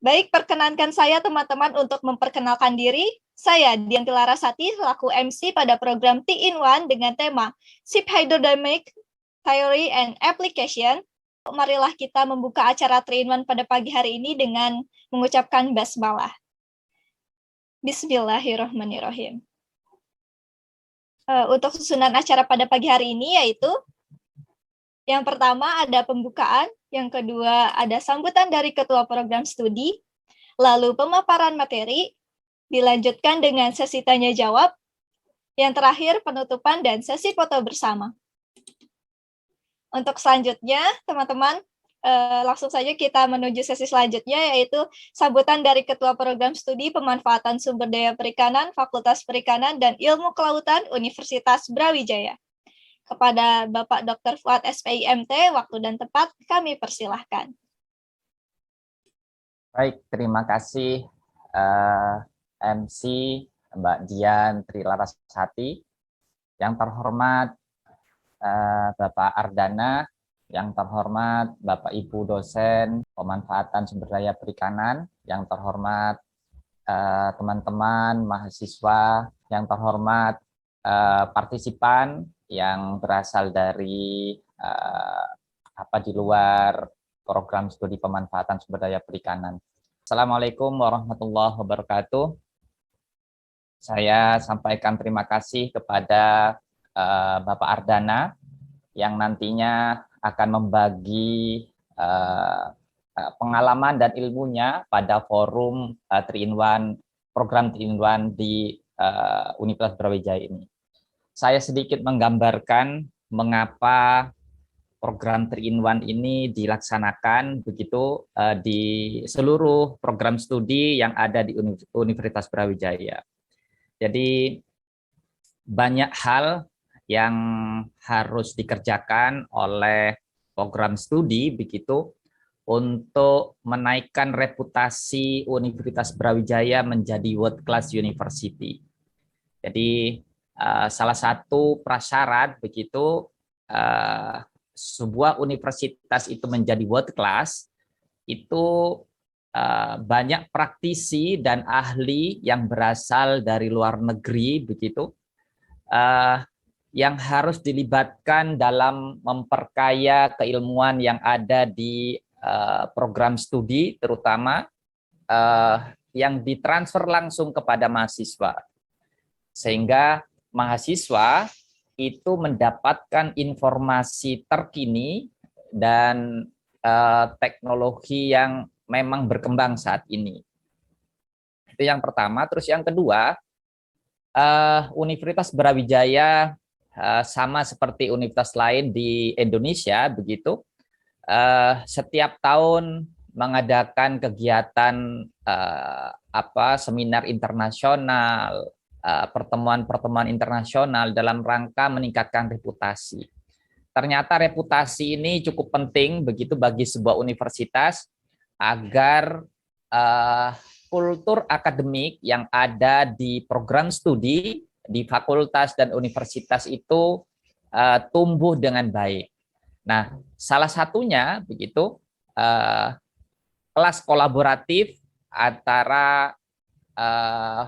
Baik, perkenankan saya teman-teman untuk memperkenalkan diri. Saya Dianti Larasati, selaku MC pada program T-in-1 dengan tema Ship Hydrodynamic Theory and Application. Marilah kita membuka acara T-in-1 pada pagi hari ini dengan mengucapkan basmalah. Bismillahirrahmanirrahim. Untuk susunan acara pada pagi hari ini yaitu yang pertama ada pembukaan, yang kedua ada sambutan dari Ketua Program Studi, lalu pemaparan materi, dilanjutkan dengan sesi tanya-jawab, yang terakhir penutupan dan sesi foto bersama. Untuk selanjutnya, teman-teman, langsung saja kita menuju sesi selanjutnya, yaitu sambutan dari Ketua Program Studi Pemanfaatan Sumber Daya Perikanan, Fakultas Perikanan dan Ilmu Kelautan Universitas Brawijaya. Kepada Bapak Dr. Fuad SPIMT, waktu dan tempat kami persilahkan. Baik, terima kasih MC Mbak Dian Trilarasati, yang terhormat Bapak Ardana, yang terhormat Bapak Ibu dosen Pemanfaatan Sumber Daya Perikanan, yang terhormat teman-teman mahasiswa, yang terhormat partisipan yang berasal dari di luar program studi pemanfaatan sumber daya perikanan. Assalamualaikum warahmatullahi wabarakatuh. Saya sampaikan terima kasih kepada Bapak Ardana yang nantinya akan membagi pengalaman dan ilmunya pada forum T-in-1, program T-in-1 di Universitas Brawijaya ini. Saya sedikit menggambarkan mengapa program T-in-1 ini dilaksanakan begitu di seluruh program studi yang ada di Universitas Brawijaya. Jadi banyak hal yang harus dikerjakan oleh program studi begitu untuk menaikkan reputasi Universitas Brawijaya menjadi world class university. Jadi salah satu prasyarat begitu sebuah universitas itu menjadi world class itu banyak praktisi dan ahli yang berasal dari luar negeri begitu yang harus dilibatkan dalam memperkaya keilmuan yang ada di program studi, terutama yang ditransfer langsung kepada mahasiswa, sehingga mahasiswa itu mendapatkan informasi terkini dan teknologi yang memang berkembang saat ini. Itu yang pertama. Terus yang kedua, Universitas Brawijaya sama seperti universitas lain di Indonesia begitu, setiap tahun mengadakan kegiatan seminar internasional, pertemuan-pertemuan internasional dalam rangka meningkatkan reputasi. Ternyata reputasi ini cukup penting begitu bagi sebuah universitas agar kultur akademik yang ada di program studi di fakultas dan universitas itu tumbuh dengan baik. Nah, salah satunya begitu kelas kolaboratif antara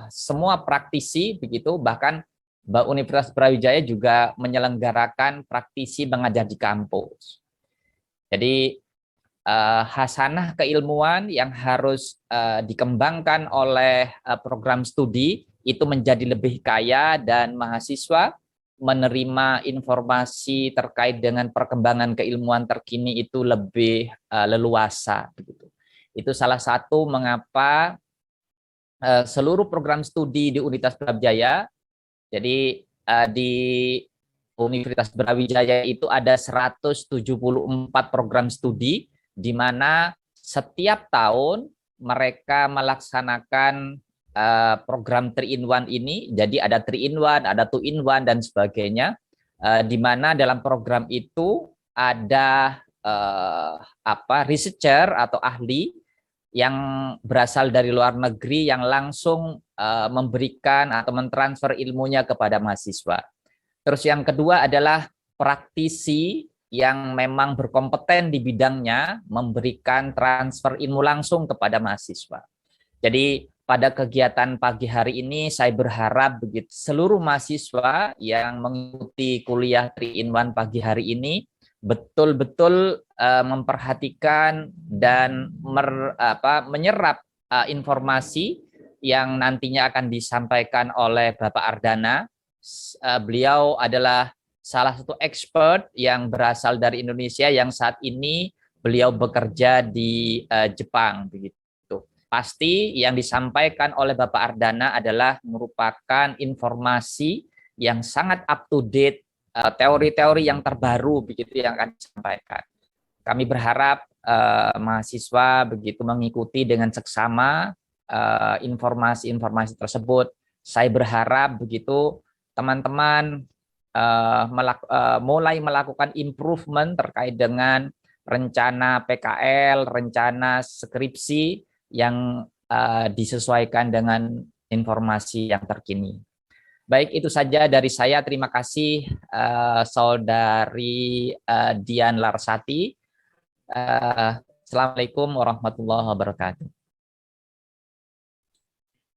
semua praktisi begitu, bahkan Universitas Brawijaya juga menyelenggarakan praktisi mengajar di kampus. Jadi hasanah keilmuan yang harus dikembangkan oleh program studi itu menjadi lebih kaya dan mahasiswa menerima informasi terkait dengan perkembangan keilmuan terkini itu lebih leluasa begitu. Itu salah satu mengapa seluruh program studi di Universitas Brawijaya, jadi di Universitas Brawijaya itu ada 174 program studi, di mana setiap tahun mereka melaksanakan program T-in-1 ini. Jadi ada T-in-1, ada 2-in-1 dan sebagainya, di mana dalam program itu ada researcher atau ahli yang berasal dari luar negeri yang langsung memberikan atau mentransfer ilmunya kepada mahasiswa. Terus yang kedua adalah praktisi yang memang berkompeten di bidangnya memberikan transfer ilmu langsung kepada mahasiswa. Jadi pada kegiatan pagi hari ini saya berharap begitu seluruh mahasiswa yang mengikuti kuliah 3-in-1 pagi hari ini betul-betul memperhatikan dan menyerap informasi yang nantinya akan disampaikan oleh Bapak Ardana. Beliau adalah salah satu expert yang berasal dari Indonesia yang saat ini beliau bekerja di Jepang begitu. Pasti yang disampaikan oleh Bapak Ardana adalah merupakan informasi yang sangat up to date, teori-teori yang terbaru begitu yang akan disampaikan. Kami berharap mahasiswa begitu mengikuti dengan seksama informasi-informasi tersebut. Saya berharap begitu teman-teman mulai melakukan improvement terkait dengan rencana PKL, rencana skripsi yang disesuaikan dengan informasi yang terkini. Baik, itu saja dari saya. Terima kasih Saudari Dian Larsati. Assalamualaikum warahmatullahi wabarakatuh.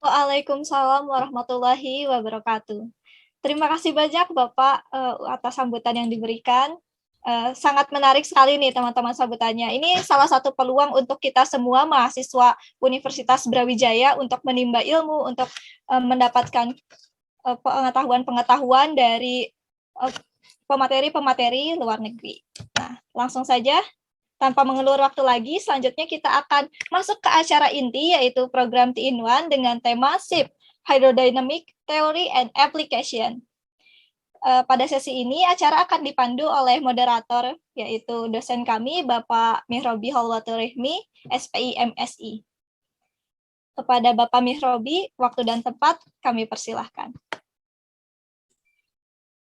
Waalaikumsalam warahmatullahi wabarakatuh. Terima kasih banyak Bapak atas sambutan yang diberikan. Sangat menarik sekali nih teman-teman sambutannya. Ini salah satu peluang untuk kita semua mahasiswa Universitas Brawijaya untuk menimba ilmu, untuk mendapatkan pengetahuan-pengetahuan dari pemateri-pemateri luar negeri. Nah, langsung saja, tanpa mengelur waktu lagi, selanjutnya kita akan masuk ke acara inti, yaitu program 3-in-1 dengan tema SIP, Hydrodynamic Theory and Application. Pada sesi ini, acara akan dipandu oleh moderator, yaitu dosen kami, Bapak Mihrobi Holwatul Rihmi, SPI MSI. Kepada Bapak Mihrobi, waktu dan tempat kami persilahkan.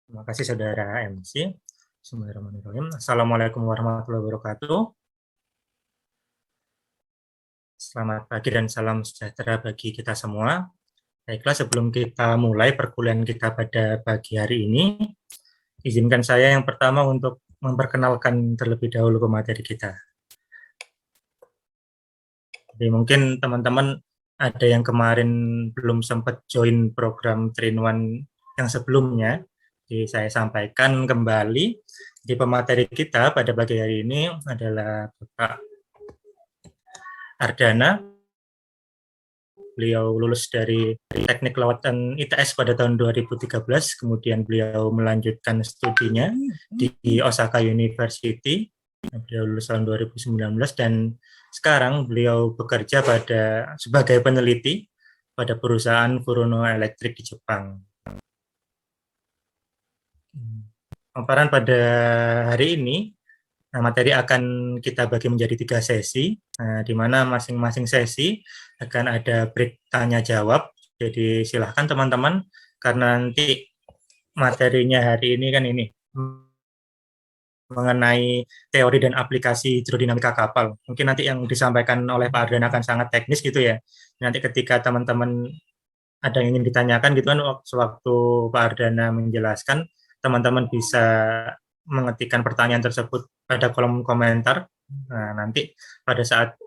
Terima kasih Saudara MC. Bismillahirrahmanirrahim. Assalamualaikum warahmatullahi wabarakatuh. Selamat pagi dan salam sejahtera bagi kita semua. Baiklah, sebelum kita mulai perkuliahan kita pada pagi hari ini, izinkan saya yang pertama untuk memperkenalkan terlebih dahulu pemateri kita. Jadi mungkin teman-teman ada yang kemarin belum sempat join program 3-in-1 yang sebelumnya, jadi saya sampaikan kembali di pemateri kita pada pagi hari ini adalah Bapak Ardana. Beliau lulus dari Teknik Kelautan ITS pada tahun 2013, kemudian beliau melanjutkan studinya di Osaka University. Beliau lulus tahun 2019 dan sekarang beliau bekerja sebagai peneliti pada perusahaan Furuno Electric di Jepang. Paparan pada hari ini, materi akan kita bagi menjadi 3 sesi, di mana masing-masing sesi akan ada break tanya-jawab. Jadi silahkan teman-teman, karena nanti materinya hari ini kan ini mengenai teori dan aplikasi hidrodinamika kapal. Mungkin nanti yang disampaikan oleh Pak Ardana akan sangat teknis gitu ya. Nanti ketika teman-teman ada yang ingin ditanyakan gitu kan, sewaktu Pak Ardana menjelaskan, teman-teman bisa mengetikkan pertanyaan tersebut pada kolom komentar. Nah, nanti pada saat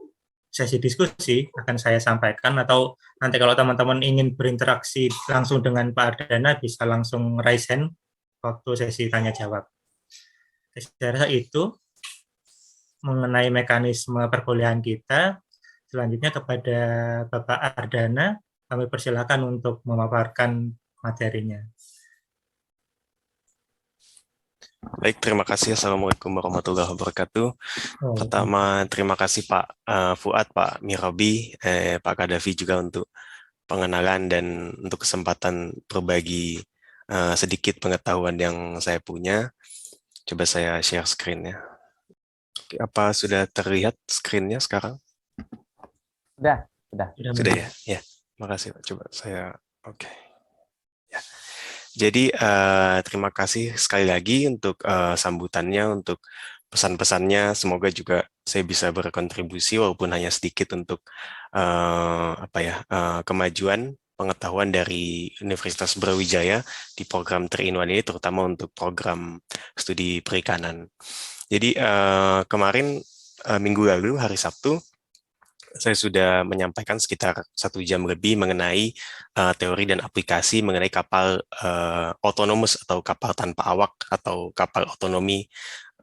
sesi diskusi akan saya sampaikan, atau nanti kalau teman-teman ingin berinteraksi langsung dengan Pak Ardana bisa langsung raise hand waktu sesi tanya-jawab. Saya rasa itu mengenai mekanisme perkuliahan kita. Selanjutnya kepada Bapak Ardana, kami persilakan untuk memaparkan materinya. Baik, terima kasih. Assalamualaikum warahmatullahi wabarakatuh. Pertama, terima kasih Pak Fuad, Pak Mihrobi, Pak Kadafi juga untuk pengenalan dan untuk kesempatan berbagi sedikit pengetahuan yang saya punya. Coba saya share screen-nya. Oke, apa sudah terlihat screen-nya sekarang? Sudah. Sudah ya? Ya, makasih Pak. Coba saya, oke. Ya. Jadi terima kasih sekali lagi untuk sambutannya, untuk pesan-pesannya. Semoga juga saya bisa berkontribusi walaupun hanya sedikit untuk kemajuan pengetahuan dari Universitas Brawijaya di program 3-in-1 ini, terutama untuk program studi perikanan. Jadi kemarin minggu lalu hari Sabtu saya sudah menyampaikan sekitar 1 jam lebih mengenai teori dan aplikasi mengenai kapal autonomous atau kapal tanpa awak atau kapal otonomi.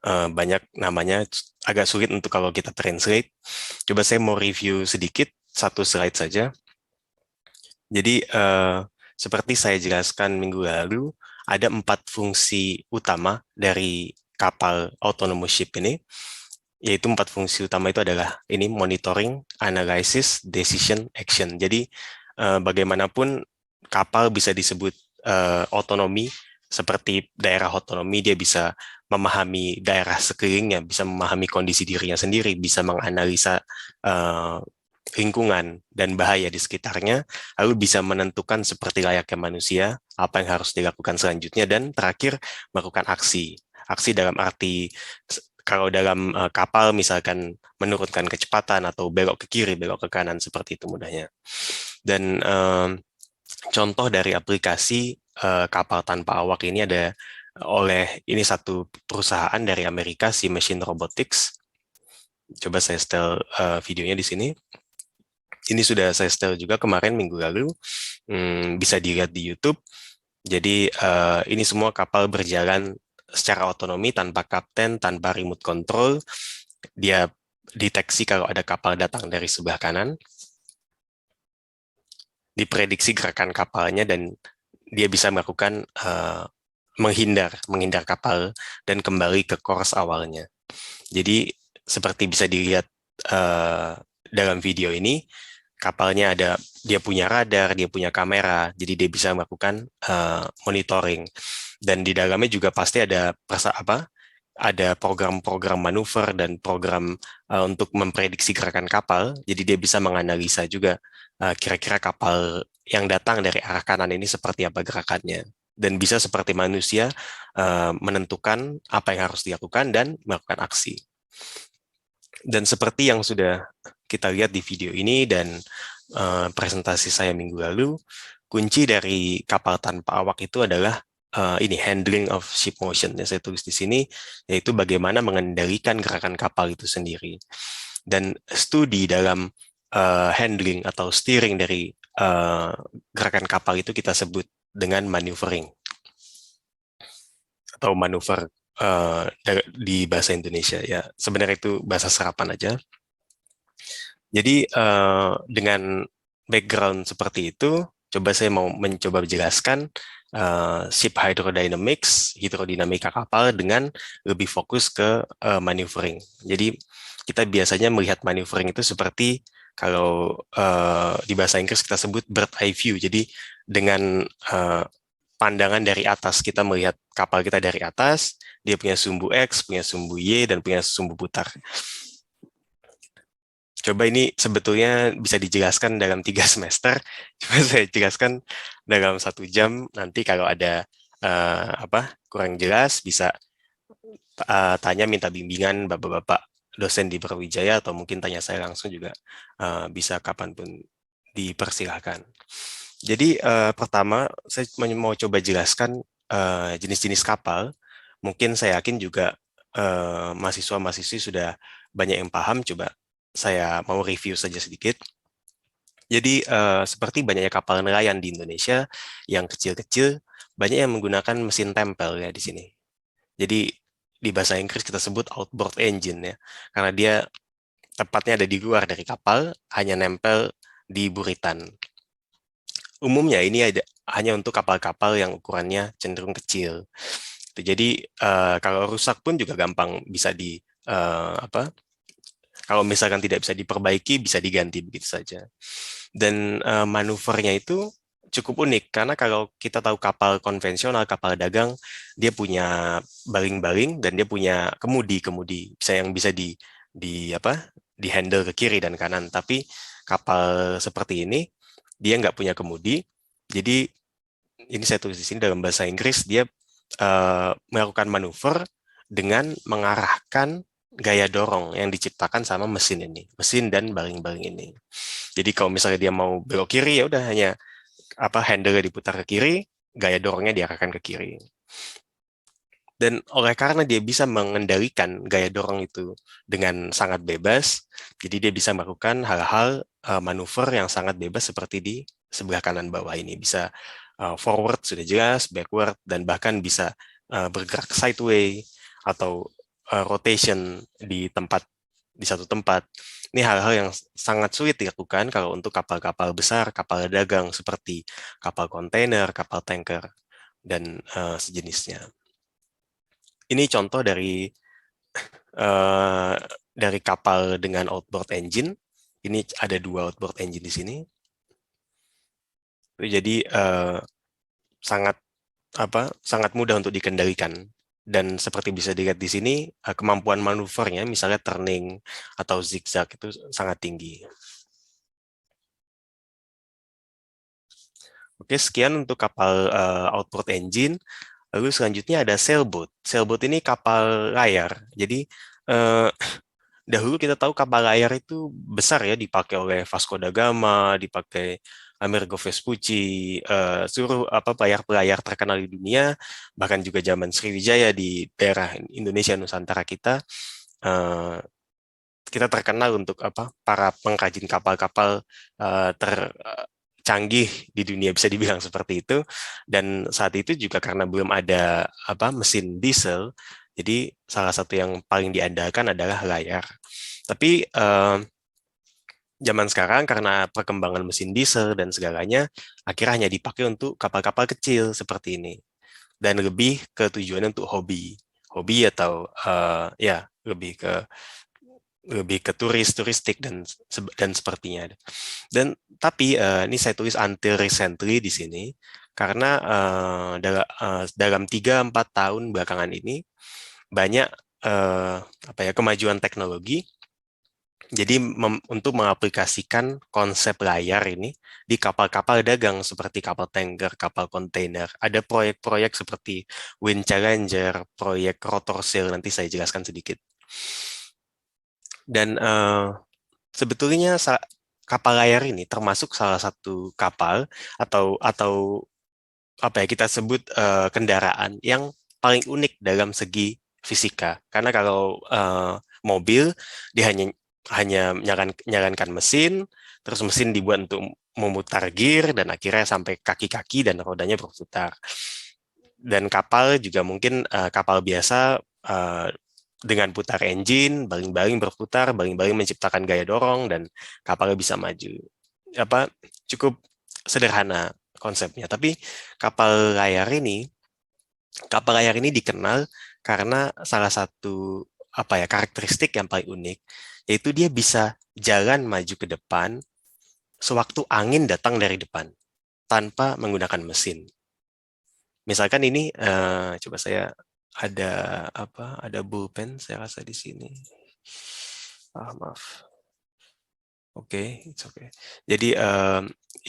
Banyak namanya, agak sulit untuk kalau kita translate. Coba saya mau review sedikit, satu slide saja. Jadi seperti saya jelaskan minggu lalu, ada 4 fungsi utama dari kapal autonomous ship ini, yaitu 4 fungsi utama itu adalah ini monitoring, analysis, decision, action. Jadi bagaimanapun kapal bisa disebut otonomi, seperti daerah otonomi, dia bisa memahami daerah sekelilingnya, bisa memahami kondisi dirinya sendiri, bisa menganalisa lingkungan dan bahaya di sekitarnya, lalu bisa menentukan seperti layaknya manusia apa yang harus dilakukan selanjutnya, dan terakhir melakukan aksi. Aksi dalam arti kalau dalam kapal misalkan menurunkan kecepatan atau belok ke kiri, belok ke kanan, seperti itu mudahnya. Dan contoh dari aplikasi kapal tanpa awak ini ada oleh ini satu perusahaan dari Amerika, si Machine Robotics. Coba saya setel videonya di sini. Ini sudah saya setel juga kemarin minggu lalu, bisa dilihat di YouTube. Jadi ini semua kapal berjalan secara otonomi, tanpa kapten, tanpa remote control. Dia deteksi kalau ada kapal datang dari sebelah kanan, diprediksi gerakan kapalnya, dan dia bisa melakukan menghindar kapal dan kembali ke course awalnya. Jadi seperti bisa dilihat dalam video ini, kapalnya dia punya radar, dia punya kamera, jadi dia bisa melakukan monitoring. Dan di dalamnya juga pasti ada program-program manuver dan program untuk memprediksi gerakan kapal. Jadi dia bisa menganalisa juga kira-kira kapal yang datang dari arah kanan ini seperti apa gerakannya. Dan bisa seperti manusia menentukan apa yang harus dilakukan dan melakukan aksi. Dan seperti yang sudah kita lihat di video ini dan presentasi saya minggu lalu, kunci dari kapal tanpa awak itu adalah ini handling of ship motion yang saya tulis di sini, yaitu bagaimana mengendalikan gerakan kapal itu sendiri. Dan studi dalam handling atau steering dari gerakan kapal itu kita sebut dengan maneuvering atau manuver di bahasa Indonesia. Ya, sebenarnya itu bahasa serapan aja. Jadi dengan background seperti itu, coba saya mau mencoba menjelaskan ship hydrodynamics, hidrodinamika kapal dengan lebih fokus ke maneuvering. Jadi kita biasanya melihat maneuvering itu seperti kalau di bahasa Inggris kita sebut bird eye view. Jadi dengan pandangan dari atas, kita melihat kapal kita dari atas, dia punya sumbu X, punya sumbu Y, dan punya sumbu putar. Coba ini sebetulnya bisa dijelaskan dalam 3 semester. Coba saya jelaskan dalam 1 jam. Nanti kalau ada kurang jelas, bisa tanya, minta bimbingan bapak-bapak dosen di Brawijaya, atau mungkin tanya saya langsung juga bisa kapanpun, dipersilahkan. Jadi pertama saya mau coba jelaskan jenis-jenis kapal. Mungkin saya yakin juga mahasiswa-mahasiswi sudah banyak yang paham. Coba saya mau review saja sedikit. Jadi seperti banyaknya kapal nelayan di Indonesia yang kecil-kecil, banyak yang menggunakan mesin tempel ya di sini. Jadi di bahasa Inggris kita sebut outboard engine ya, karena dia tepatnya ada di luar dari kapal, hanya nempel di buritan. Umumnya ini hanya untuk kapal-kapal yang ukurannya cenderung kecil. Jadi kalau rusak pun juga gampang bisa kalau misalkan tidak bisa diperbaiki, bisa diganti begitu saja. Dan manuvernya itu cukup unik, karena kalau kita tahu kapal konvensional, kapal dagang, dia punya baling-baling dan dia punya kemudi yang bisa di handle ke kiri dan kanan. Tapi kapal seperti ini, dia nggak punya kemudi. Jadi ini saya tulis di sini dalam bahasa Inggris, dia melakukan manuver dengan mengarahkan gaya dorong yang diciptakan sama mesin dan baling-baling ini. Jadi kalau misalnya dia mau belok kiri, ya udah hanya handle diputar ke kiri, gaya dorongnya diarahkan ke kiri. Dan oleh karena dia bisa mengendalikan gaya dorong itu dengan sangat bebas, jadi dia bisa melakukan hal-hal manuver yang sangat bebas seperti di sebelah kanan bawah ini. Bisa forward sudah jelas, backward, dan bahkan bisa bergerak sideway atau rotation di satu tempat. Ini hal-hal yang sangat sulit dilakukan kalau untuk kapal-kapal besar, kapal dagang seperti kapal kontainer, kapal tanker, dan sejenisnya. Ini contoh dari kapal dengan outboard engine. Ini ada 2 outboard engine di sini. Jadi sangat mudah untuk dikendalikan. Dan seperti bisa dilihat di sini, kemampuan manuvernya, misalnya turning atau zigzag itu sangat tinggi. Oke, sekian untuk kapal outboard engine. Lalu selanjutnya ada sailboat. Sailboat ini kapal layar. Jadi dahulu kita tahu kapal layar itu besar ya, dipakai oleh Vasco da Gama, dipakai Amerigo Vespucci, seluruh pelayar-pelayar terkenal di dunia, bahkan juga zaman Sriwijaya di daerah Indonesia Nusantara kita. Kita terkenal untuk para pengrajin kapal-kapal canggih di dunia, bisa dibilang seperti itu. Dan saat itu juga karena belum ada mesin diesel, jadi salah satu yang paling diandalkan adalah layar. Tapi zaman sekarang karena perkembangan mesin diesel dan segalanya, akhirnya hanya dipakai untuk kapal-kapal kecil seperti ini. Dan lebih ke tujuannya untuk hobi atau lebih ke turistik dan sepertinya. Dan tapi ini saya tulis until recently di sini karena dalam 3-4 tahun belakangan ini banyak kemajuan teknologi. Jadi untuk mengaplikasikan konsep layar ini di kapal-kapal dagang seperti kapal tanker, kapal kontainer, ada proyek-proyek seperti Wind Challenger, proyek Rotor Sail, nanti saya jelaskan sedikit. Dan sebetulnya kapal layar ini termasuk salah satu kapal atau kita sebut kendaraan yang paling unik dalam segi fisika. Karena kalau mobil dia hanya menyarankan mesin, terus mesin dibuat untuk memutar gear dan akhirnya sampai kaki-kaki dan rodanya berputar. Dan kapal juga mungkin kapal biasa dengan putar engine, baling-baling berputar, baling-baling menciptakan gaya dorong dan kapalnya bisa maju. Cukup sederhana konsepnya. Tapi kapal layar ini dikenal karena salah satu karakteristik yang paling unik, yaitu dia bisa jalan maju ke depan sewaktu angin datang dari depan tanpa menggunakan mesin. Misalkan ini coba saya ada bullpen saya rasa di sini. Maaf. Oke, it's okay. Jadi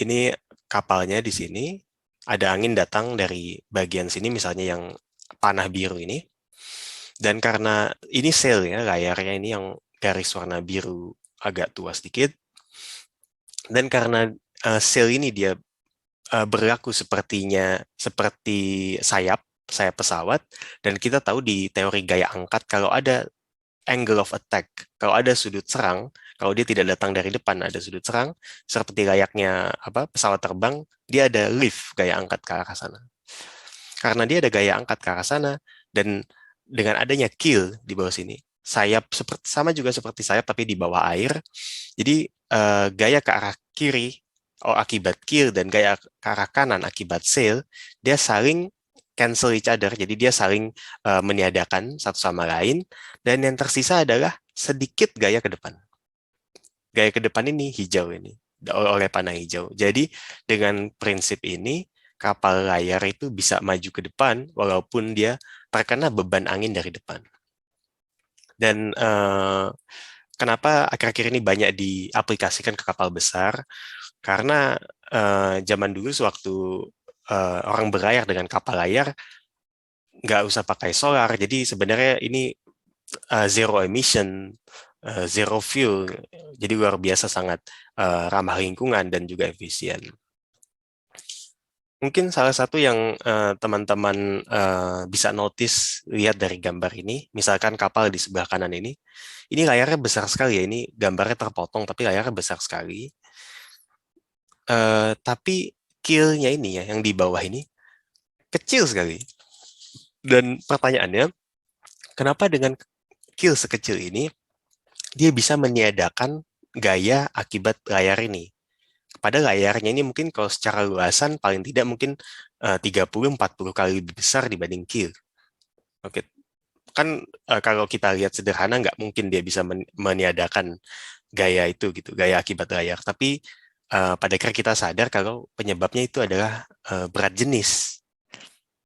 ini kapalnya di sini, ada angin datang dari bagian sini misalnya yang panah biru ini. Dan karena ini sail ya, layarnya ini yang garis warna biru agak tua sedikit. Dan karena sail ini dia berlaku seperti sayap pesawat, dan kita tahu di teori gaya angkat kalau ada angle of attack, kalau ada sudut serang, kalau dia tidak datang dari depan ada sudut serang, seperti layaknya pesawat terbang, dia ada lift gaya angkat ke arah sana. Karena dia ada gaya angkat ke arah sana, dan dengan adanya keel di bawah sini, sayap sama juga seperti sayap tapi di bawah air, jadi gaya ke arah kiri akibat keel dan gaya ke arah kanan akibat sail, dia saling cancel each other, jadi dia saling meniadakan satu sama lain, dan yang tersisa adalah sedikit gaya ke depan. Gaya ke depan ini hijau ini, oleh panah hijau. Jadi dengan prinsip ini, kapal layar itu bisa maju ke depan walaupun dia terkena beban angin dari depan. Dan kenapa akhir-akhir ini banyak diaplikasikan ke kapal besar? Karena zaman dulu sewaktu orang berlayar dengan kapal layar nggak usah pakai solar, jadi sebenarnya ini zero emission, zero fuel, jadi luar biasa sangat ramah lingkungan dan juga efisien. Mungkin salah satu yang teman-teman bisa notice lihat dari gambar ini, misalkan kapal di sebelah kanan ini layarnya besar sekali ya, ini gambarnya terpotong tapi layarnya besar sekali. Tapi keel-nya ini ya, yang di bawah ini kecil sekali. Dan pertanyaannya, kenapa dengan keel sekecil ini dia bisa meniadakan gaya akibat layar ini? Pada layarnya ini mungkin kalau secara luasan paling tidak mungkin 30-40 kali lebih besar dibanding keel. Oke, kan kalau kita lihat sederhana nggak mungkin dia bisa meniadakan gaya itu gitu, gaya akibat layar. Tapi pada akhirnya kita sadar kalau penyebabnya itu adalah berat jenis.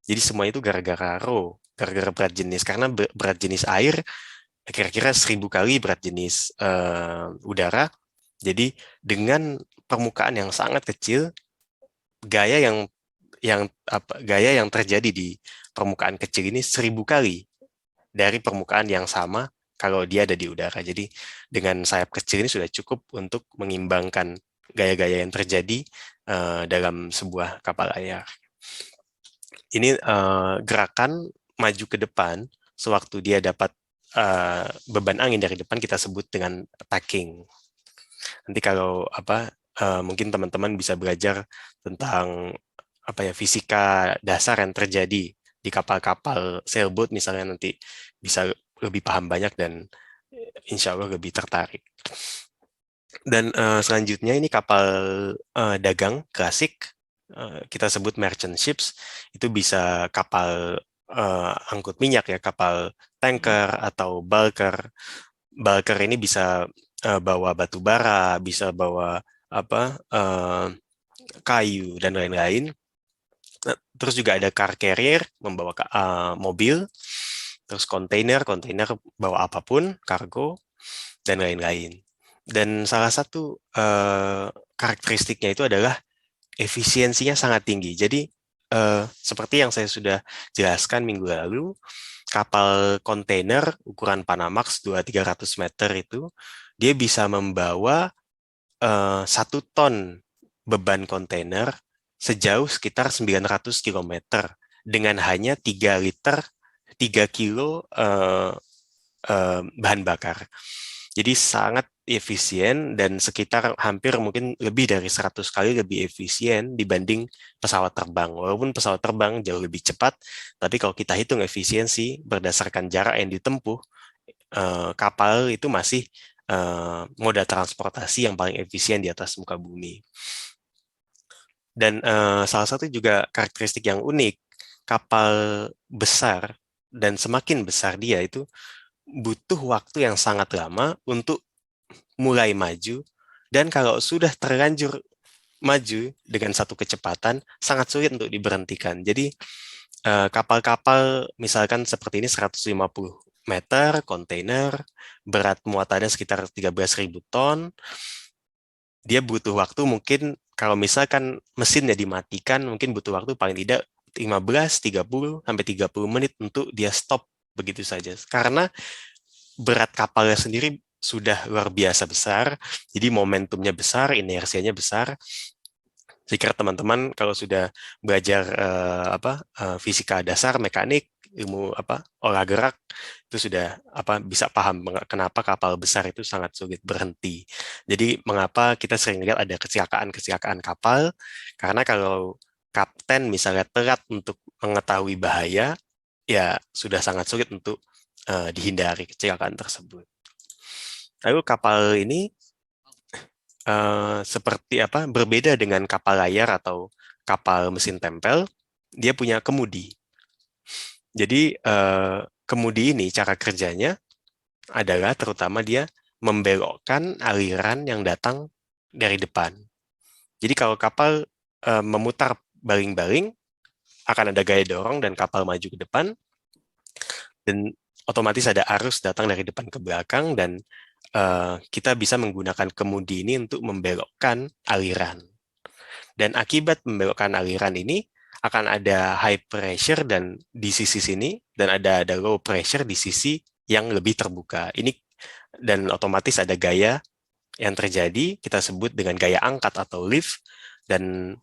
Jadi semua itu gara-gara gara-gara berat jenis. Karena berat jenis air kira-kira 1000 kali berat jenis udara. Jadi dengan permukaan yang sangat kecil, gaya yang terjadi di permukaan kecil ini 1000 kali dari permukaan yang sama kalau dia ada di udara. Jadi dengan sayap kecil ini sudah cukup untuk mengimbangkan gaya-gaya yang terjadi dalam sebuah kapal layar. Ini gerakan maju ke depan sewaktu dia dapat beban angin dari depan kita sebut dengan tacking. Nanti kalau mungkin teman-teman bisa belajar tentang fisika dasar yang terjadi di kapal-kapal sailboat misalnya, nanti bisa lebih paham banyak dan insya Allah lebih tertarik. Dan selanjutnya ini kapal dagang klasik, kita sebut merchant ships, itu bisa kapal angkut minyak ya, kapal tanker atau bulker. Bulker ini bisa bawa batu bara, bisa bawa kayu dan lain-lain. Terus juga ada car carrier, membawa mobil, terus kontainer bawa apapun, kargo, dan lain-lain. Dan salah satu karakteristiknya itu adalah efisiensinya sangat tinggi. Jadi seperti yang saya sudah jelaskan minggu lalu, kapal kontainer ukuran Panamax 200-300 meter itu, dia bisa membawa 1 ton beban kontainer sejauh sekitar 900 km dengan hanya 3 kilo bahan bakar. Jadi sangat efisien dan sekitar hampir mungkin lebih dari 100 kali lebih efisien dibanding pesawat terbang. Walaupun pesawat terbang jauh lebih cepat, tapi kalau kita hitung efisiensi berdasarkan jarak yang ditempuh, kapal itu masih moda transportasi yang paling efisien di atas muka bumi. Dan salah satu juga karakteristik yang unik, kapal besar dan semakin besar dia itu butuh waktu yang sangat lama untuk mulai maju, dan kalau sudah terlanjur maju dengan satu kecepatan, sangat sulit untuk diberhentikan. Jadi kapal-kapal misalkan seperti ini 150 meter, kontainer, berat muatannya sekitar 13.000 ton, dia butuh waktu mungkin kalau misalkan mesinnya dimatikan, mungkin butuh waktu paling tidak 15, 30, sampai 30 menit untuk dia stop begitu saja. Karena berat kapalnya sendiri sudah luar biasa besar, jadi momentumnya besar, inersianya besar. Saya kira teman-teman kalau sudah belajar fisika dasar, mekanik, ilmu olah gerak, itu sudah bisa paham kenapa kapal besar itu sangat sulit berhenti. Jadi mengapa kita sering lihat ada kecelakaan kapal, karena kalau kapten misalnya telat untuk mengetahui bahaya, ya sudah sangat sulit untuk dihindari kecelakaan tersebut. Lalu kapal ini seperti berbeda dengan kapal layar atau kapal mesin tempel, dia punya kemudi. Jadi kemudi ini cara kerjanya adalah terutama dia membelokkan aliran yang datang dari depan. Jadi kalau kapal memutar baling-baling, akan ada gaya dorong dan kapal maju ke depan, dan otomatis ada arus datang dari depan ke belakang, dan kita bisa menggunakan kemudi ini untuk membelokkan aliran. Dan akibat membelokkan aliran ini, akan ada high pressure dan di sisi sini, dan ada low pressure di sisi yang lebih terbuka. Ini dan otomatis ada gaya yang terjadi, kita sebut dengan gaya angkat atau lift, Dan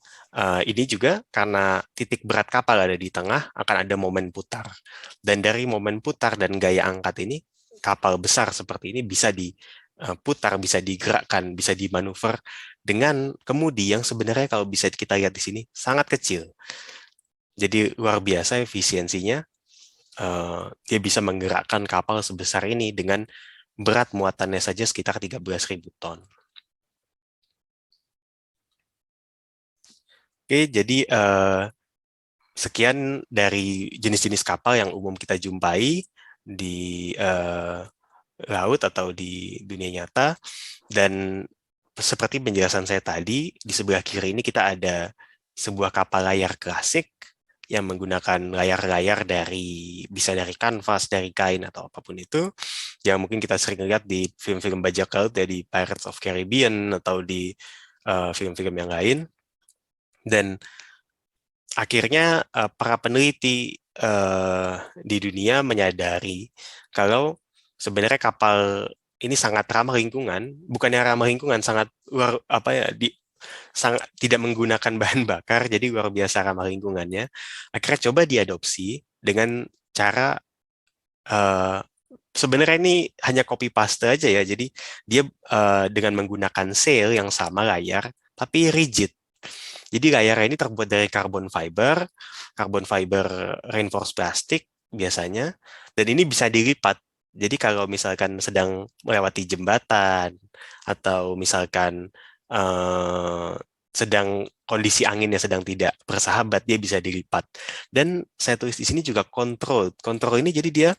ini juga karena titik berat kapal ada di tengah, akan ada momen putar. Dan dari momen putar dan gaya angkat ini, kapal besar seperti ini bisa diputar, bisa digerakkan, bisa dimanuver dengan kemudi yang sebenarnya kalau bisa kita lihat di sini sangat kecil. Jadi luar biasa efisiensinya. Dia bisa menggerakkan kapal sebesar ini dengan berat muatannya saja sekitar 13.000 ton. Oke, jadi sekian dari jenis-jenis kapal yang umum kita jumpai di laut atau di dunia nyata. Dan seperti penjelasan saya tadi, di sebelah kiri ini kita ada sebuah kapal layar klasik yang menggunakan layar-layar bisa dari kanvas, dari kain, atau apapun itu, yang mungkin kita sering lihat di film-film bajak laut, ya, di Pirates of Caribbean, atau di film-film yang lain. Dan akhirnya para peneliti di dunia menyadari kalau sebenarnya kapal ini sangat ramah lingkungan, bukannya ramah lingkungan, sangat sangat tidak menggunakan bahan bakar, jadi luar biasa ramah lingkungannya. Akhirnya coba diadopsi dengan cara sebenarnya ini hanya copy paste aja ya. Jadi dia dengan menggunakan sail yang sama layar, tapi rigid. Jadi layar ini terbuat dari carbon fiber reinforced plastic biasanya, dan ini bisa dilipat. Jadi kalau misalkan sedang melewati jembatan, atau misalkan sedang kondisi anginnya sedang tidak bersahabat, dia bisa dilipat. Dan saya tulis di sini juga control. Control ini jadi dia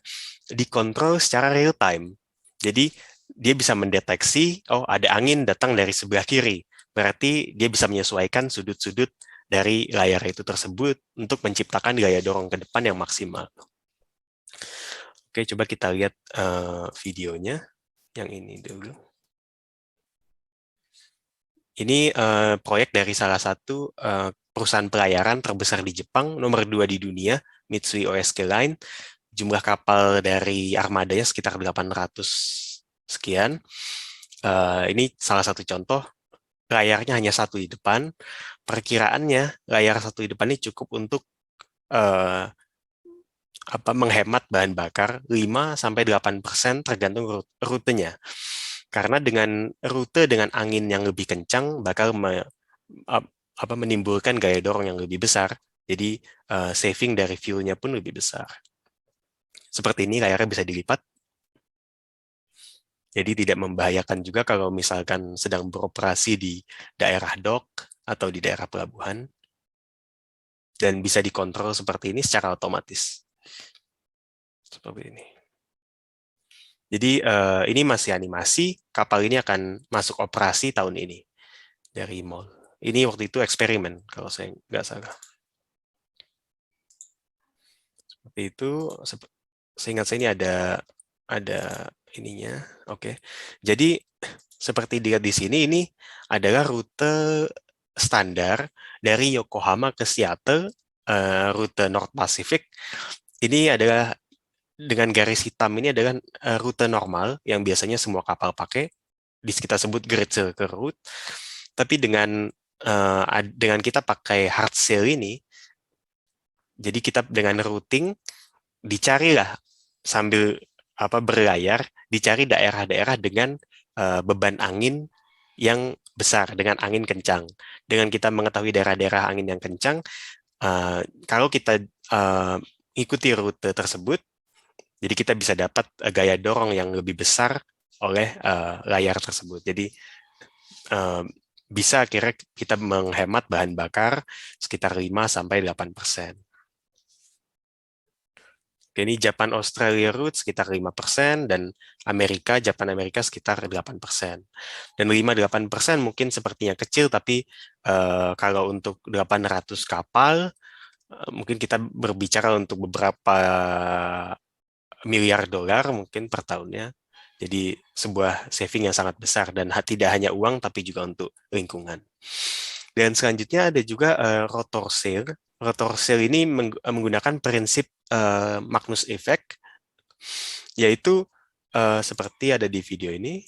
dikontrol secara real time. Jadi dia bisa mendeteksi, oh ada angin datang dari sebelah kiri. Berarti dia bisa menyesuaikan sudut-sudut dari layar itu tersebut untuk menciptakan gaya dorong ke depan yang maksimal. Oke, coba kita lihat videonya. Yang ini dulu. Ini proyek dari salah satu perusahaan pelayaran terbesar di Jepang, nomor 2 di dunia, Mitsui O.S.K. Line. Jumlah kapal dari armadanya sekitar 800 sekian. Ini salah satu contoh, layarnya hanya satu di depan. Perkiraannya layar satu di depan ini cukup untuk menghemat bahan bakar 5-8% tergantung rutenya. Karena dengan rute dengan angin yang lebih kencang bakal menimbulkan gaya dorong yang lebih besar. Jadi saving dari fuel-nya pun lebih besar. Seperti ini layarnya bisa dilipat. Jadi tidak membahayakan juga kalau misalkan sedang beroperasi di daerah dock atau di daerah pelabuhan. Dan bisa dikontrol seperti ini secara otomatis. Seperti ini. Jadi ini masih animasi, kapal ini akan masuk operasi tahun ini dari MOL. Ini waktu itu eksperimen, kalau saya nggak salah. Seperti itu, seingat saya ini ada ininya. Oke. Jadi seperti dilihat di sini, ini adalah rute standar dari Yokohama ke Seattle, rute North Pacific. Ini adalah dengan garis hitam ini adalah rute normal yang biasanya semua kapal pakai, kita sebut Great Circle Route. Tapi dengan kita pakai hard sail ini, jadi kita dengan routing dicarilah sambil berlayar, dicari daerah-daerah dengan beban angin yang besar, dengan angin kencang. Dengan kita mengetahui daerah-daerah angin yang kencang, kalau kita ikuti rute tersebut, jadi kita bisa dapat gaya dorong yang lebih besar oleh layar tersebut. Jadi bisa kira kita menghemat bahan bakar sekitar 5-8%. Ini Japan Australia route sekitar 5%, dan Japan Amerika sekitar 8%. Dan 5-8% mungkin sepertinya kecil, tapi kalau untuk 800 kapal, mungkin kita berbicara untuk beberapa miliar dolar mungkin per tahunnya. Jadi sebuah saving yang sangat besar, dan tidak hanya uang tapi juga untuk lingkungan. Dan selanjutnya ada juga rotor sail. Rotor sail ini menggunakan prinsip Magnus effect, yaitu seperti ada di video ini.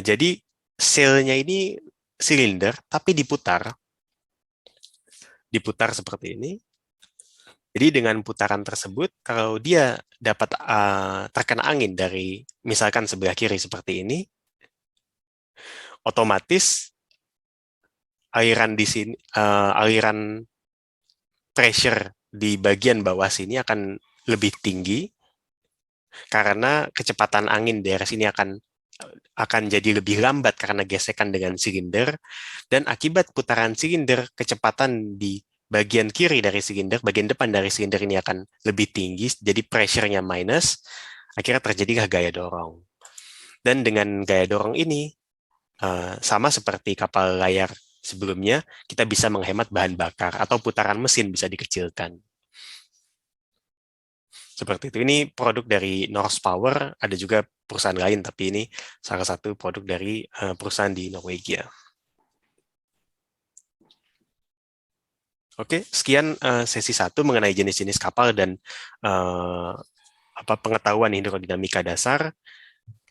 Jadi sailnya ini silinder tapi diputar seperti ini. Jadi dengan putaran tersebut, kalau dia dapat terkena angin dari misalkan sebelah kiri seperti ini, otomatis aliran di sini, aliran pressure di bagian bawah sini akan lebih tinggi karena kecepatan angin di daerah sini akan jadi lebih lambat karena gesekan dengan silinder, dan akibat putaran silinder, kecepatan di bagian kiri dari silinder, bagian depan dari silinder ini akan lebih tinggi, jadi pressure-nya minus, akhirnya terjadilah gaya dorong. Dan dengan gaya dorong ini, sama seperti kapal layar sebelumnya, kita bisa menghemat bahan bakar atau putaran mesin bisa dikecilkan. Seperti itu. Ini produk dari Norse Power, ada juga perusahaan lain, tapi ini salah satu produk dari perusahaan di Norwegia. Oke, sekian sesi 1 mengenai jenis-jenis kapal dan pengetahuan hidrodinamika dasar.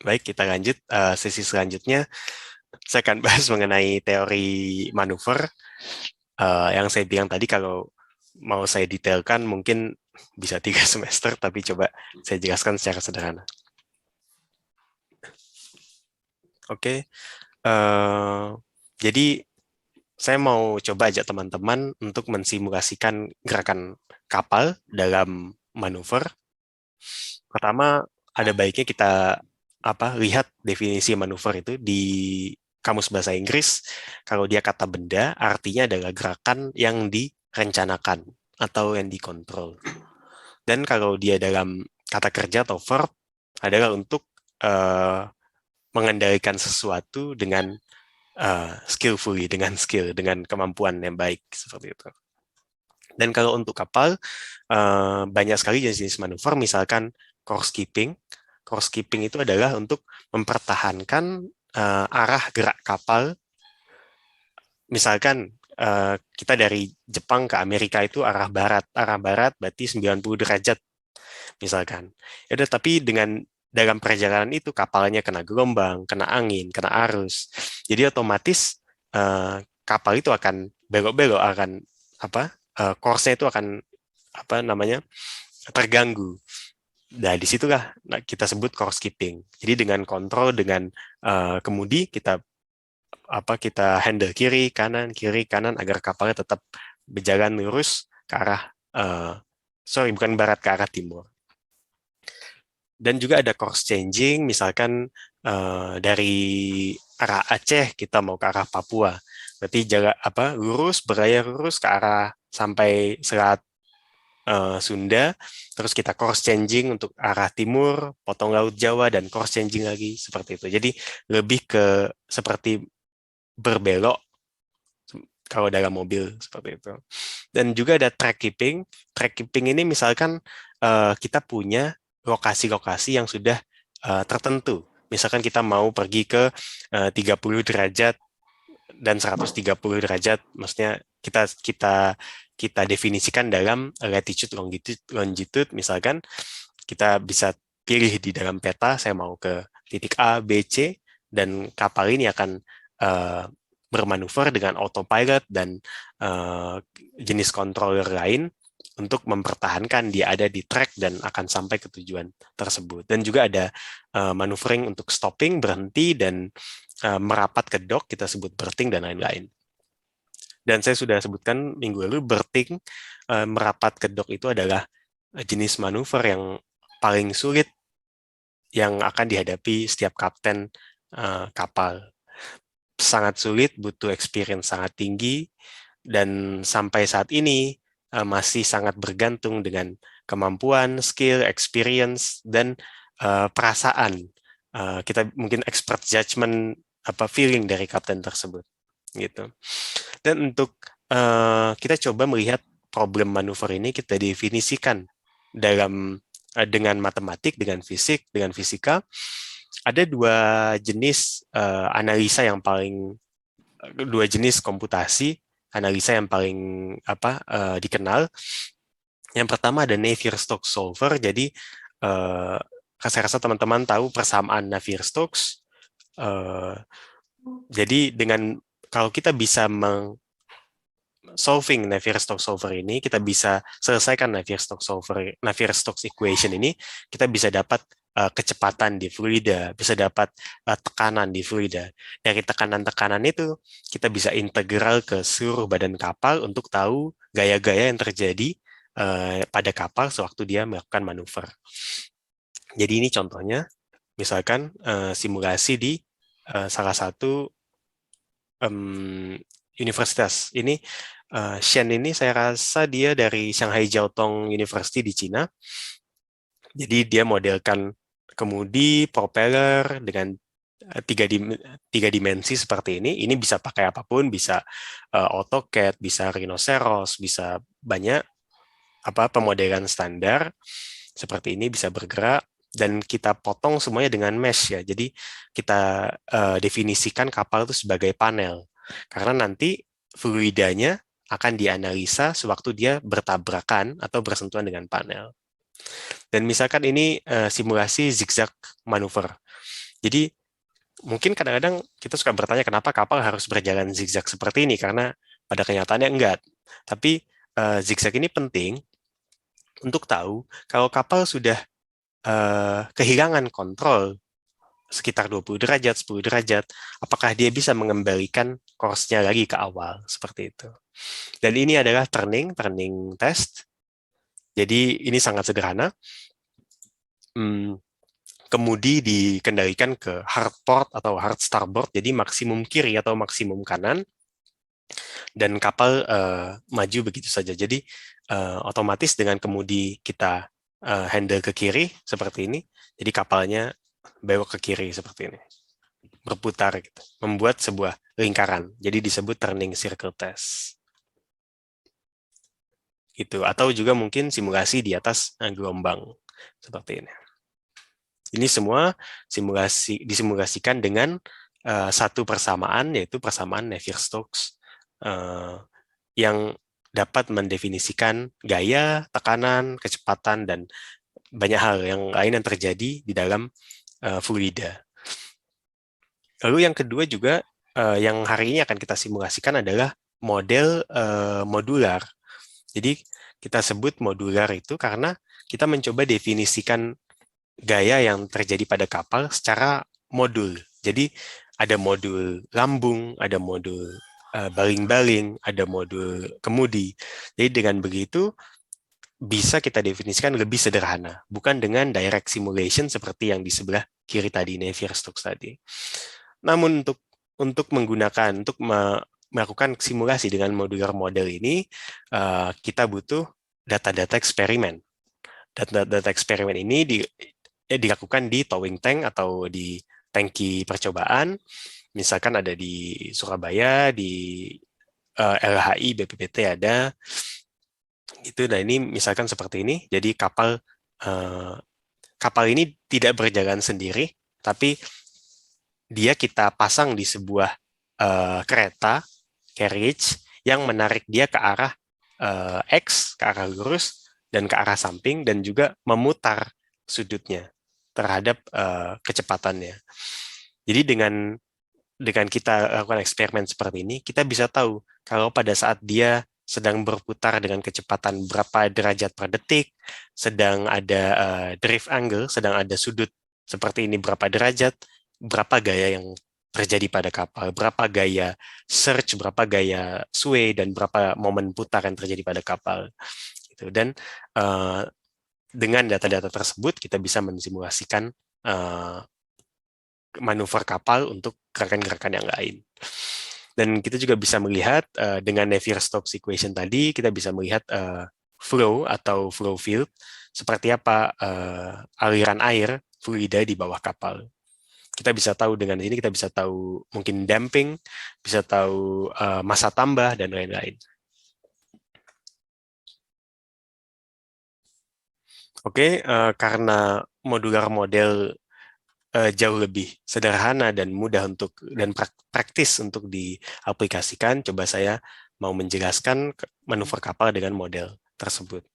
Baik, kita lanjut sesi selanjutnya. Saya akan bahas mengenai teori manuver. Yang saya bilang tadi, kalau mau saya detailkan mungkin bisa 3 semester, tapi coba saya jelaskan secara sederhana. Oke, jadi saya mau coba ajak teman-teman untuk mensimulasikan gerakan kapal dalam manuver. Pertama, ada baiknya kita lihat definisi manuver itu di Kamus Bahasa Inggris. Kalau dia kata benda, artinya adalah gerakan yang direncanakan atau yang dikontrol. Dan kalau dia dalam kata kerja atau verb, adalah untuk mengendalikan sesuatu dengan skillfully, dengan kemampuan yang baik, seperti itu. Dan kalau untuk kapal, banyak sekali jenis-jenis manuver, misalkan course keeping. Course keeping itu adalah untuk mempertahankan arah gerak kapal. Misalkan kita dari Jepang ke Amerika itu arah barat berarti 90 derajat, misalkan. Yaudah, tapi dalam perjalanan itu kapalnya kena gelombang, kena angin, kena arus. Jadi otomatis kapal itu akan belok-belok, course-nya itu akan terganggu. Nah, disitulah kita sebut course keeping. Jadi dengan kontrol, dengan kemudi kita handle kiri kanan agar kapalnya tetap berjalan lurus ke arah bukan barat, ke arah timur. Dan juga ada course changing, misalkan dari arah Aceh kita mau ke arah Papua, berarti berlayar lurus ke arah sampai Selat Sunda, terus kita course changing untuk arah timur, potong Laut Jawa, dan course changing lagi, seperti itu. Jadi lebih ke seperti berbelok kalau dalam mobil, seperti itu. Dan juga ada track keeping. Track keeping ini misalkan kita punya lokasi-lokasi yang sudah tertentu. Misalkan kita mau pergi ke 30 derajat dan 130 derajat, maksudnya kita definisikan dalam latitude, longitude, misalkan kita bisa pilih di dalam peta, saya mau ke titik A, B, C, dan kapal ini akan bermanuver dengan autopilot dan jenis controller lain untuk mempertahankan dia ada di track dan akan sampai ke tujuan tersebut. Dan juga ada maneuvering untuk stopping, berhenti, dan merapat ke dock, kita sebut berthing, dan lain-lain. Dan saya sudah sebutkan minggu lalu, berthing, merapat ke dock itu adalah jenis manuver yang paling sulit yang akan dihadapi setiap kapten kapal. Sangat sulit, butuh experience sangat tinggi, dan sampai saat ini masih sangat bergantung dengan kemampuan, skill, experience, dan perasaan. Kita mungkin expert judgment, feeling dari kapten tersebut, gitu. Dan untuk kita coba melihat problem manuver ini, kita definisikan dengan matematik, dengan fisik, dengan fisika. Ada dua jenis analisa yang paling, dua jenis komputasi analisa yang paling dikenal. Yang pertama ada Navier-Stokes solver. Jadi saya rasa teman-teman tahu persamaan Navier-Stokes. Jadi dengan kalau kita bisa solving Navier-Stokes solver ini, kita bisa selesaikan Navier-Stokes equation ini, kita bisa dapat kecepatan di fluida, bisa dapat tekanan di fluida. Dari tekanan-tekanan itu, kita bisa integral ke seluruh badan kapal untuk tahu gaya-gaya yang terjadi pada kapal sewaktu dia melakukan manuver. Jadi ini contohnya, misalkan simulasi di salah satu universitas. Ini Shen ini saya rasa dia dari Shanghai Jiao Tong University di Cina. Jadi dia modelkan kemudi, propeller dengan tiga dimensi seperti ini. Ini bisa pakai apapun, bisa AutoCAD, bisa Rhinoceros, bisa banyak pemodelan standar seperti ini bisa bergerak. Dan kita potong semuanya dengan mesh ya. Jadi kita definisikan kapal itu sebagai panel. Karena nanti fluidanya akan dianalisa sewaktu dia bertabrakan atau bersentuhan dengan panel. Dan misalkan ini simulasi zigzag manuver. Jadi mungkin kadang-kadang kita suka bertanya kenapa kapal harus berjalan zigzag seperti ini, karena pada kenyataannya enggak. Tapi zigzag ini penting untuk tahu kalau kapal sudah kehilangan kontrol sekitar 20 derajat, 10 derajat, apakah dia bisa mengembalikan course-nya lagi ke awal, seperti itu. Dan ini adalah turning test. Jadi ini sangat sederhana. Kemudi dikendalikan ke hard port atau hard starboard, jadi maksimum kiri atau maksimum kanan, dan kapal maju begitu saja. Jadi otomatis dengan kemudi kita handle ke kiri, seperti ini, jadi kapalnya belok ke kiri seperti ini, berputar gitu, membuat sebuah lingkaran. Jadi disebut turning circle test. Gitu. Atau juga mungkin simulasi di atas gelombang seperti ini. Ini semua disimulasikan dengan satu persamaan, yaitu persamaan Navier-Stokes yang dapat mendefinisikan gaya, tekanan, kecepatan, dan banyak hal yang lain yang terjadi di dalam fluida. Lalu yang kedua juga yang hari ini akan kita simulasikan adalah model modular. Jadi kita sebut modular itu karena kita mencoba definisikan gaya yang terjadi pada kapal secara modul. Jadi ada modul lambung, ada modul baling-baling, ada modul kemudi. Jadi dengan begitu bisa kita definisikan lebih sederhana, bukan dengan direct simulation seperti yang di sebelah kiri tadi, Navier-Stokes tadi. Namun untuk melakukan simulasi dengan modular model ini, kita butuh data-data eksperimen. Data eksperimen ini dilakukan di towing tank atau di tangki percobaan, misalkan ada di Surabaya, di LHI, BPPT ada, gitu. Nah ini misalkan seperti ini, jadi kapal ini tidak berjalan sendiri, tapi dia kita pasang di sebuah kereta carriage yang menarik dia ke arah X, ke arah lurus dan ke arah samping, dan juga memutar sudutnya terhadap kecepatannya. Jadi dengan kita lakukan eksperimen seperti ini, kita bisa tahu kalau pada saat dia sedang berputar dengan kecepatan berapa derajat per detik, sedang ada drift angle, sedang ada sudut seperti ini berapa derajat, berapa gaya yang terjadi pada kapal, berapa gaya surge, berapa gaya sway, dan berapa momen putar yang terjadi pada kapal. Gitu. Dan dengan data-data tersebut, kita bisa mensimulasikan manuver kapal untuk gerakan-gerakan yang lain. Dan kita juga bisa melihat dengan Navier-Stokes equation tadi, kita bisa melihat flow atau flow field, seperti apa aliran air fluida di bawah kapal. Kita bisa tahu dengan ini, kita bisa tahu mungkin damping, bisa tahu massa tambah, dan lain-lain. Oke, karena modular model jauh lebih sederhana dan mudah dan praktis untuk diaplikasikan, coba saya mau menjelaskan manuver kapal dengan model tersebut.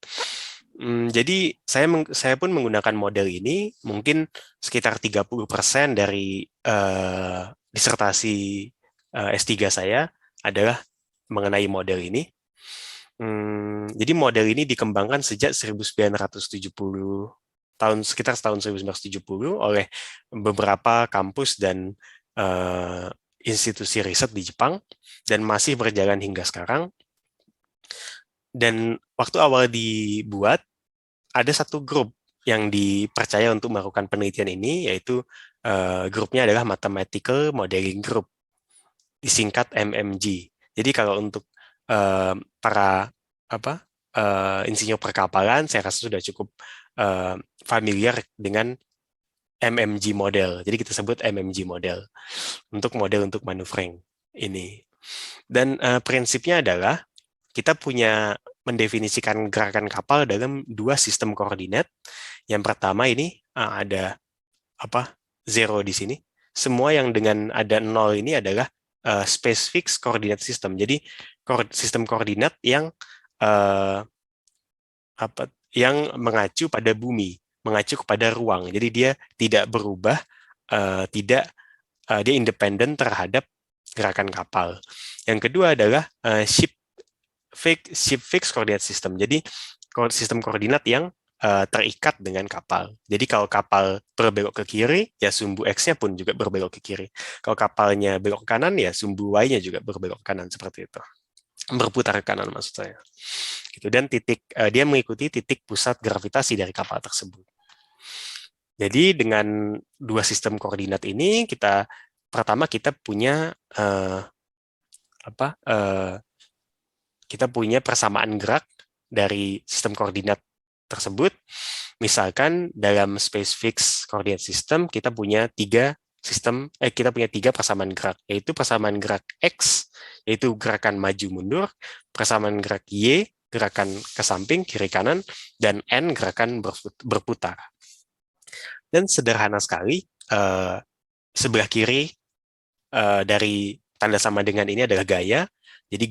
Jadi saya pun menggunakan model ini mungkin sekitar 30% dari disertasi S3 saya adalah mengenai model ini. Jadi model ini dikembangkan sejak 1970, sekitar tahun 1970 oleh beberapa kampus dan institusi riset di Jepang, dan masih berjalan hingga sekarang. Dan waktu awal dibuat, ada satu grup yang dipercaya untuk melakukan penelitian ini, yaitu grupnya adalah Mathematical Modeling Group, disingkat MMG. Jadi kalau untuk para insinyur perkapalan, saya rasa sudah cukup familiar dengan MMG model. Jadi kita sebut MMG model untuk maneuvering ini. Dan prinsipnya adalah kita mendefinisikan gerakan kapal dalam dua sistem koordinat. Yang pertama ini ada zero di sini. Semua yang dengan ada 0 ini adalah space fixed coordinate system. Jadi sistem koordinat yang mengacu pada bumi, mengacu kepada ruang. Jadi dia tidak berubah, dia independen terhadap gerakan kapal. Yang kedua adalah ship fixed coordinate system. Jadi sistem koordinat yang terikat dengan kapal. Jadi kalau kapal berbelok ke kiri, ya sumbu X-nya pun juga berbelok ke kiri. Kalau kapalnya belok ke kanan, ya sumbu Y-nya juga berbelok ke kanan, seperti itu. Berputar ke kanan maksud saya. Gitu. Dan dia mengikuti titik pusat gravitasi dari kapal tersebut. Jadi dengan dua sistem koordinat ini, pertama kita punya kita punya persamaan gerak dari sistem koordinat tersebut. Misalkan dalam space fixed coordinate system kita punya tiga persamaan gerak, yaitu persamaan gerak X, yaitu gerakan maju mundur, persamaan gerak Y, gerakan ke samping kiri kanan, dan N, gerakan berputar. Dan sederhana sekali, sebelah kiri dari tanda sama dengan ini adalah gaya. Jadi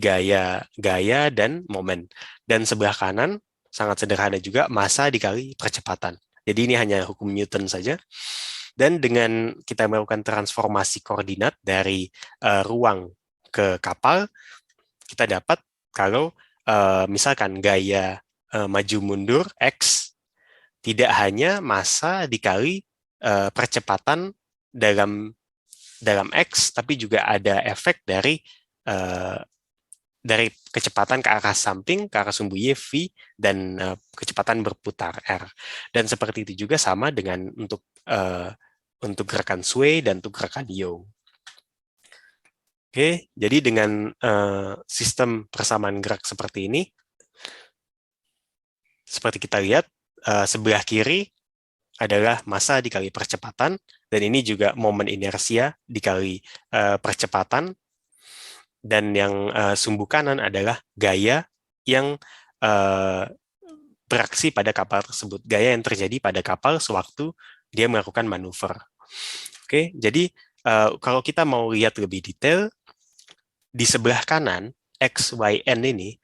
gaya dan momen. Dan sebelah kanan sangat sederhana juga, massa dikali percepatan. Jadi ini hanya hukum Newton saja. Dan dengan kita melakukan transformasi koordinat dari ruang ke kapal, kita dapat kalau misalkan gaya maju mundur X tidak hanya massa dikali percepatan dalam X, tapi juga ada efek dari kecepatan ke arah samping, ke arah sumbu Y, V, dan kecepatan berputar, R. Dan seperti itu juga sama dengan untuk gerakan sway dan untuk gerakan yaw. Oke, jadi dengan sistem persamaan gerak seperti ini, seperti kita lihat, sebelah kiri adalah massa dikali percepatan, dan ini juga momen inersia dikali percepatan, dan yang sumbu kanan adalah gaya yang beraksi pada kapal tersebut, gaya yang terjadi pada kapal sewaktu dia melakukan manuver. Oke, jadi kalau kita mau lihat lebih detail, di sebelah kanan, X, Y, N ini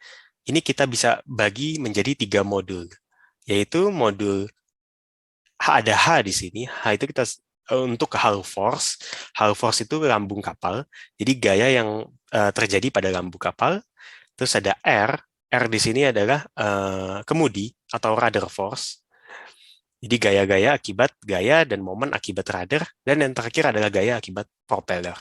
kita bisa bagi menjadi 3 modul, yaitu modul ada H di sini. H itu kita untuk hull force. Hull force itu lambung kapal. Jadi gaya yang terjadi pada lambung kapal. Terus ada R. R di sini adalah kemudi atau rudder force. Jadi gaya-gaya akibat gaya dan momen akibat rudder. Dan yang terakhir adalah gaya akibat propeller.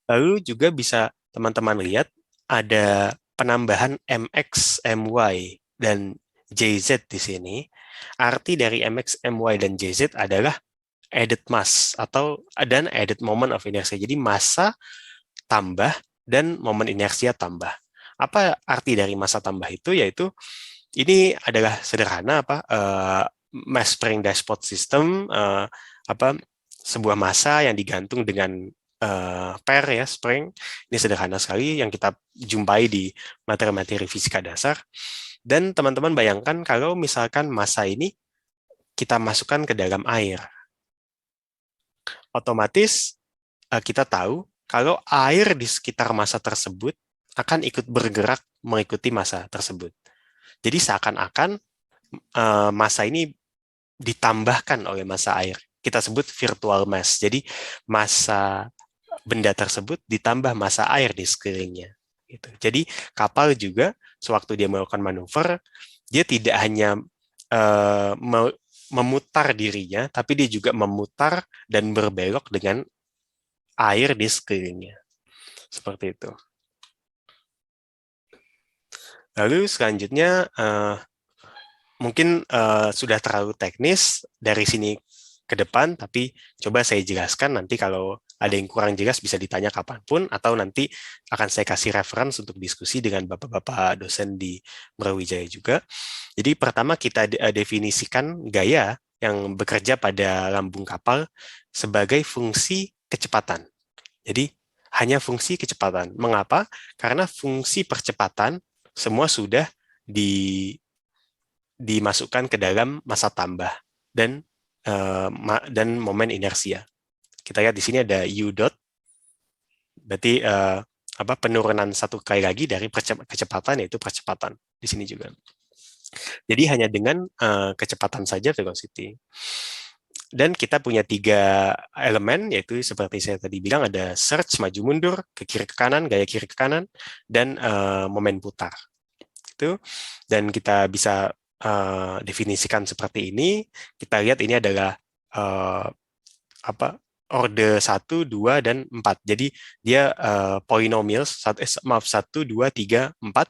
Lalu juga bisa teman-teman lihat ada penambahan MX, MY, dan JZ di sini. Arti dari MX, MY, dan JZ adalah added mass dan added moment of inertia. Jadi massa tambah dan momen inersia tambah. Apa arti dari massa tambah itu? Yaitu ini adalah sederhana mass spring dashpot system, sebuah massa yang digantung dengan pair ya, spring. Ini sederhana sekali yang kita jumpai di materi-materi fisika dasar. Dan teman-teman bayangkan kalau misalkan massa ini kita masukkan ke dalam air. Otomatis kita tahu kalau air di sekitar massa tersebut akan ikut bergerak mengikuti massa tersebut. Jadi seakan-akan massa ini ditambahkan oleh massa air. Kita sebut virtual mass. Jadi massa benda tersebut ditambah massa air di sekelilingnya. Gitu. Jadi kapal juga sewaktu dia melakukan manuver, dia tidak hanya memutar dirinya, tapi dia juga memutar dan berbelok dengan air di sekelilingnya. Seperti itu. Lalu selanjutnya mungkin sudah terlalu teknis dari sini ke depan, tapi coba saya jelaskan nanti kalau ada yang kurang jelas bisa ditanya kapanpun, atau nanti akan saya kasih reference untuk diskusi dengan bapak-bapak dosen di Brawijaya juga. Jadi pertama kita definisikan gaya yang bekerja pada lambung kapal sebagai fungsi kecepatan. Jadi hanya fungsi kecepatan. Mengapa? Karena fungsi percepatan semua sudah dimasukkan ke dalam massa tambah dan momen inersia. Kita lihat di sini ada U dot, berarti penurunan satu kali lagi dari kecepatan, yaitu percepatan di sini juga. Jadi hanya dengan kecepatan saja velocity. Dan kita punya 3 elemen, yaitu seperti saya tadi bilang, ada surge, maju mundur, ke kiri ke kanan, gaya kiri ke kanan, dan momen putar. Itu. Dan kita bisa definisikan seperti ini. Kita lihat ini adalah orde 1, 2, dan 4. Jadi dia polynomial, 1, 2, 3, 4.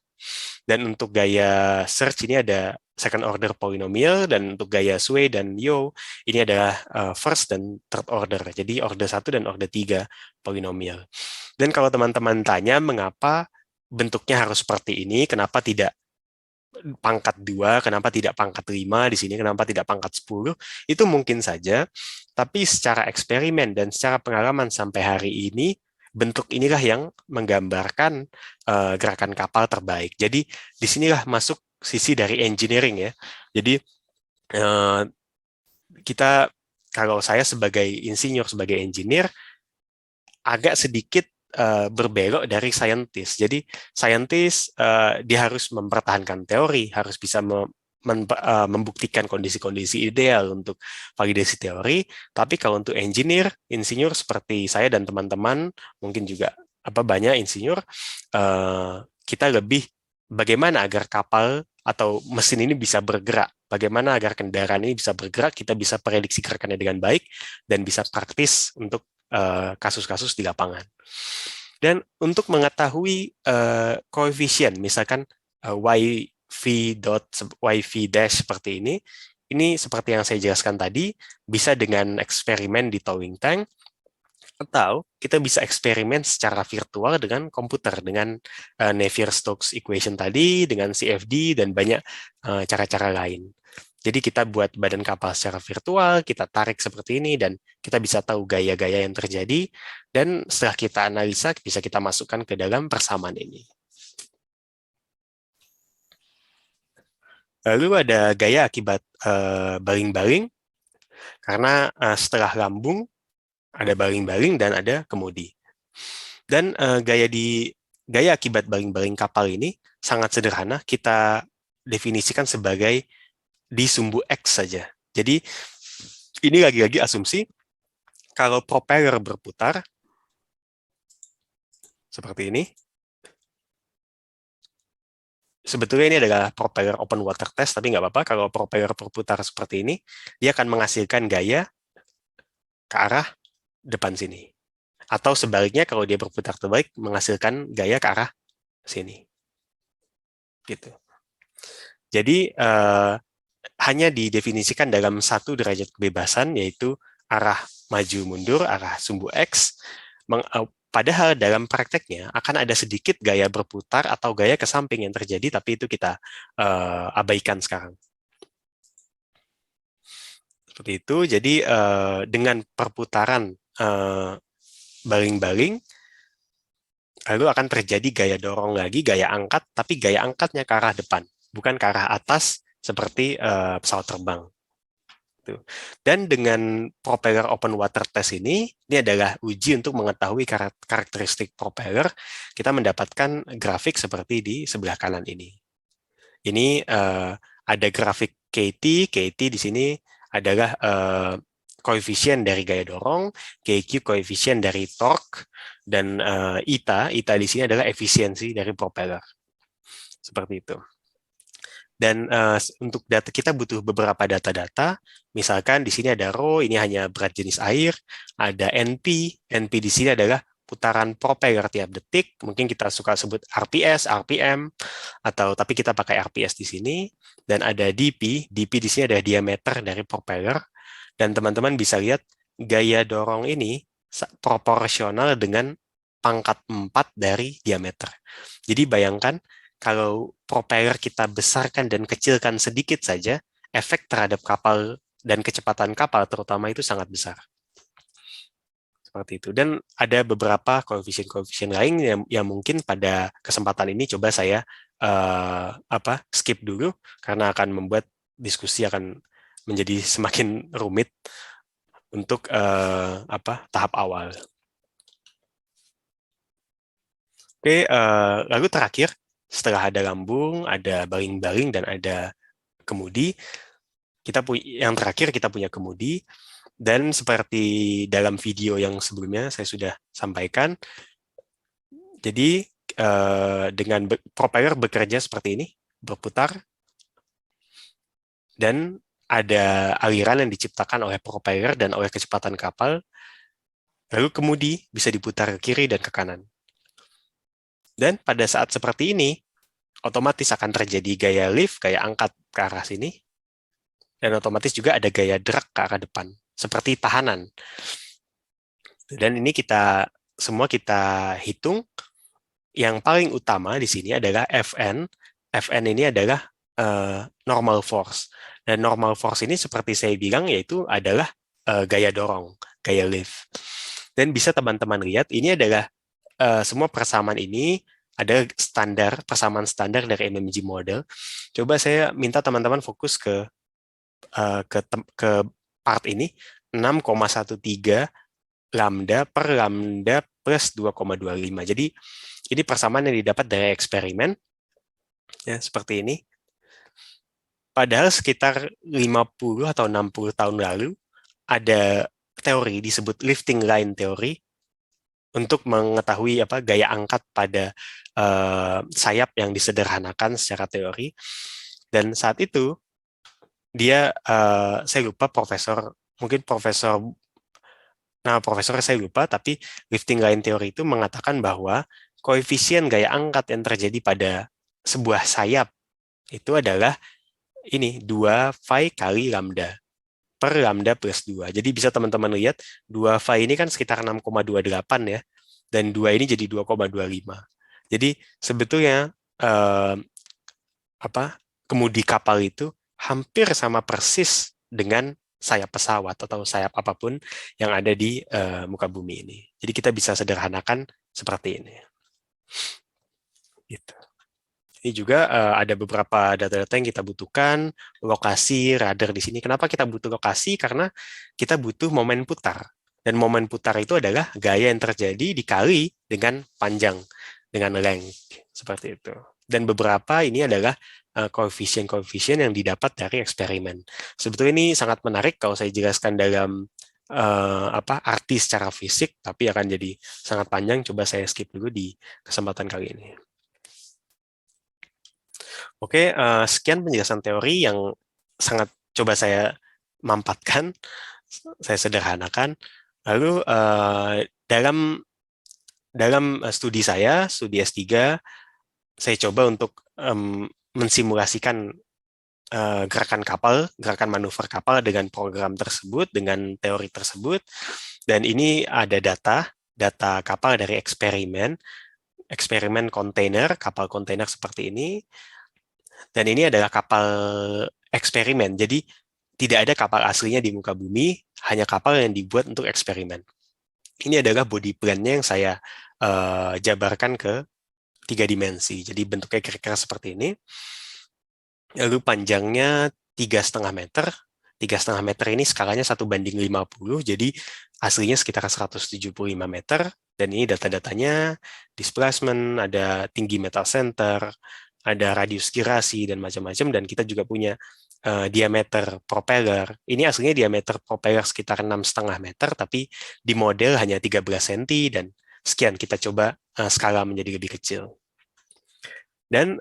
Dan untuk gaya search ini ada second order polynomial, dan untuk gaya sway dan yaw ini adalah first dan third order. Jadi orde 1 dan orde 3 polynomial. Dan kalau teman-teman tanya mengapa bentuknya harus seperti ini, kenapa tidak pangkat 2, kenapa tidak pangkat 5 di sini, kenapa tidak pangkat 10, itu mungkin saja, tapi secara eksperimen dan secara pengalaman sampai hari ini, bentuk inilah yang menggambarkan gerakan kapal terbaik. Jadi disinilah masuk sisi dari engineering ya. Jadi kita, kalau saya sebagai insinyur, sebagai engineer, agak sedikit berbelok dari saintis. Jadi saintis dia harus mempertahankan teori, harus bisa membuktikan kondisi-kondisi ideal untuk validasi teori. Tapi kalau untuk engineer, insinyur seperti saya dan teman-teman, mungkin juga banyak insinyur, kita lebih bagaimana agar kapal atau mesin ini bisa bergerak, bagaimana agar kendaraan ini bisa bergerak, kita bisa prediksi gerakannya dengan baik dan bisa praktis untuk kasus-kasus di lapangan. Dan untuk mengetahui koefisien, misalkan YV dash seperti ini seperti yang saya jelaskan tadi, bisa dengan eksperimen di towing tank, atau kita bisa eksperimen secara virtual dengan komputer, dengan Navier-Stokes equation tadi, dengan CFD, dan banyak cara-cara lain. Jadi kita buat badan kapal secara virtual, kita tarik seperti ini, dan kita bisa tahu gaya-gaya yang terjadi, dan setelah kita analisa, bisa kita masukkan ke dalam persamaan ini. Lalu ada gaya akibat baling-baling, karena setelah lambung, ada baling-baling dan ada kemudi. Dan gaya akibat baling-baling kapal ini sangat sederhana, kita definisikan sebagai di sumbu X saja. Jadi ini lagi-lagi asumsi kalau propeller berputar seperti ini. Sebetulnya ini adalah propeller open water test, tapi nggak apa-apa. Kalau propeller berputar seperti ini, dia akan menghasilkan gaya ke arah depan sini. Atau sebaliknya, kalau dia berputar terbalik, menghasilkan gaya ke arah sini. Gitu. Jadi hanya didefinisikan dalam satu derajat kebebasan, yaitu arah maju mundur, arah sumbu X. Padahal dalam prakteknya akan ada sedikit gaya berputar atau gaya ke samping yang terjadi, tapi itu kita abaikan sekarang. Seperti itu. Jadi dengan perputaran baling-baling, lalu akan terjadi gaya dorong lagi, gaya angkat, tapi gaya angkatnya ke arah depan, bukan ke arah atas seperti pesawat terbang. Dan dengan propeller open water test ini adalah uji untuk mengetahui karakteristik propeller. Kita mendapatkan grafik seperti di sebelah kanan ini. Ini ada grafik KT di sini adalah koefisien dari gaya dorong, KQ koefisien dari torque, dan eta di sini adalah efisiensi dari propeller. Seperti itu. Dan untuk data kita butuh beberapa data-data. Misalkan di sini ada rho, ini hanya berat jenis air. Ada NP di sini adalah putaran propeller tiap detik. Mungkin kita suka sebut RPS, RPM, tapi kita pakai RPS di sini. Dan ada DP di sini adalah diameter dari propeller. Dan teman-teman bisa lihat gaya dorong ini proporsional dengan pangkat 4 dari diameter. Jadi bayangkan, kalau propeller kita besarkan dan kecilkan sedikit saja, efek terhadap kapal dan kecepatan kapal terutama itu sangat besar. Seperti itu. Dan ada beberapa koefisien-koefisien lain yang mungkin pada kesempatan ini coba saya skip dulu, karena akan membuat diskusi akan menjadi semakin rumit untuk tahap awal. Oke, lalu terakhir, setelah ada lambung, ada baling-baling, dan ada kemudi, yang terakhir kita punya kemudi. Dan seperti dalam video yang sebelumnya saya sudah sampaikan, jadi dengan propeller bekerja seperti ini, berputar, dan ada aliran yang diciptakan oleh propeller dan oleh kecepatan kapal, lalu kemudi bisa diputar ke kiri dan ke kanan. Dan pada saat seperti ini, otomatis akan terjadi gaya lift, gaya angkat ke arah sini, dan otomatis juga ada gaya drag ke arah depan, seperti tahanan. Dan ini semua kita hitung. Yang paling utama di sini adalah Fn. Fn ini adalah normal force. Dan normal force ini seperti saya bilang, yaitu adalah gaya dorong, gaya lift. Dan bisa teman-teman lihat, ini adalah semua persamaan ini ada persamaan standar dari MMG model. Coba saya minta teman-teman fokus ke part ini, 6,13 lambda per lambda plus 2,25. Jadi ini persamaan yang didapat dari eksperimen, ya, seperti ini. Padahal sekitar 50 atau 60 tahun lalu ada teori disebut lifting line teori untuk mengetahui gaya angkat pada sayap yang disederhanakan secara teori. Dan saat itu dia saya lupa nama profesor saya lupa, tapi lifting line teori itu mengatakan bahwa koefisien gaya angkat yang terjadi pada sebuah sayap itu adalah ini 2 phi kali lambda per lambda plus 2. Jadi bisa teman-teman lihat 2 phi ini kan sekitar 6,28 ya, dan 2 ini jadi 2,25. Jadi sebetulnya kemudi kapal itu hampir sama persis dengan sayap pesawat atau sayap apapun yang ada di muka bumi ini. Jadi kita bisa sederhanakan seperti ini. Gitu. Ini juga ada beberapa data-data yang kita butuhkan, lokasi radar di sini. Kenapa kita butuh lokasi? Karena kita butuh momen putar. Dan momen putar itu adalah gaya yang terjadi dikali dengan panjang, dengan length, seperti itu. Dan beberapa ini adalah koefisien-koefisien yang didapat dari eksperimen. Sebetulnya ini sangat menarik kalau saya jelaskan dalam arti secara fisik, tapi akan jadi sangat panjang. Coba saya skip dulu di kesempatan kali ini. Oke, sekian penjelasan teori yang sangat coba saya mampatkan, saya sederhanakan. Lalu dalam studi saya, studi S3, saya coba untuk mensimulasikan gerakan manuver kapal dengan program tersebut, dengan teori tersebut. Dan ini ada data kapal dari eksperimen kontainer, kapal kontainer seperti ini. Dan ini adalah kapal eksperimen, jadi tidak ada kapal aslinya di muka bumi, hanya kapal yang dibuat untuk eksperimen. Ini adalah body plan-nya yang saya jabarkan ke 3 dimensi. Jadi bentuknya kira-kira seperti ini. Lalu panjangnya 3,5 meter. 3,5 meter ini skalanya 1:50, jadi aslinya sekitar 175 meter. Dan ini data-datanya, displacement, ada tinggi metal center, ada radius girasi, dan macam-macam. Dan kita juga punya diameter propeller. Ini aslinya diameter propeller sekitar 6,5 meter, tapi di model hanya 13 cm dan sekian. Kita coba skala menjadi lebih kecil. Dan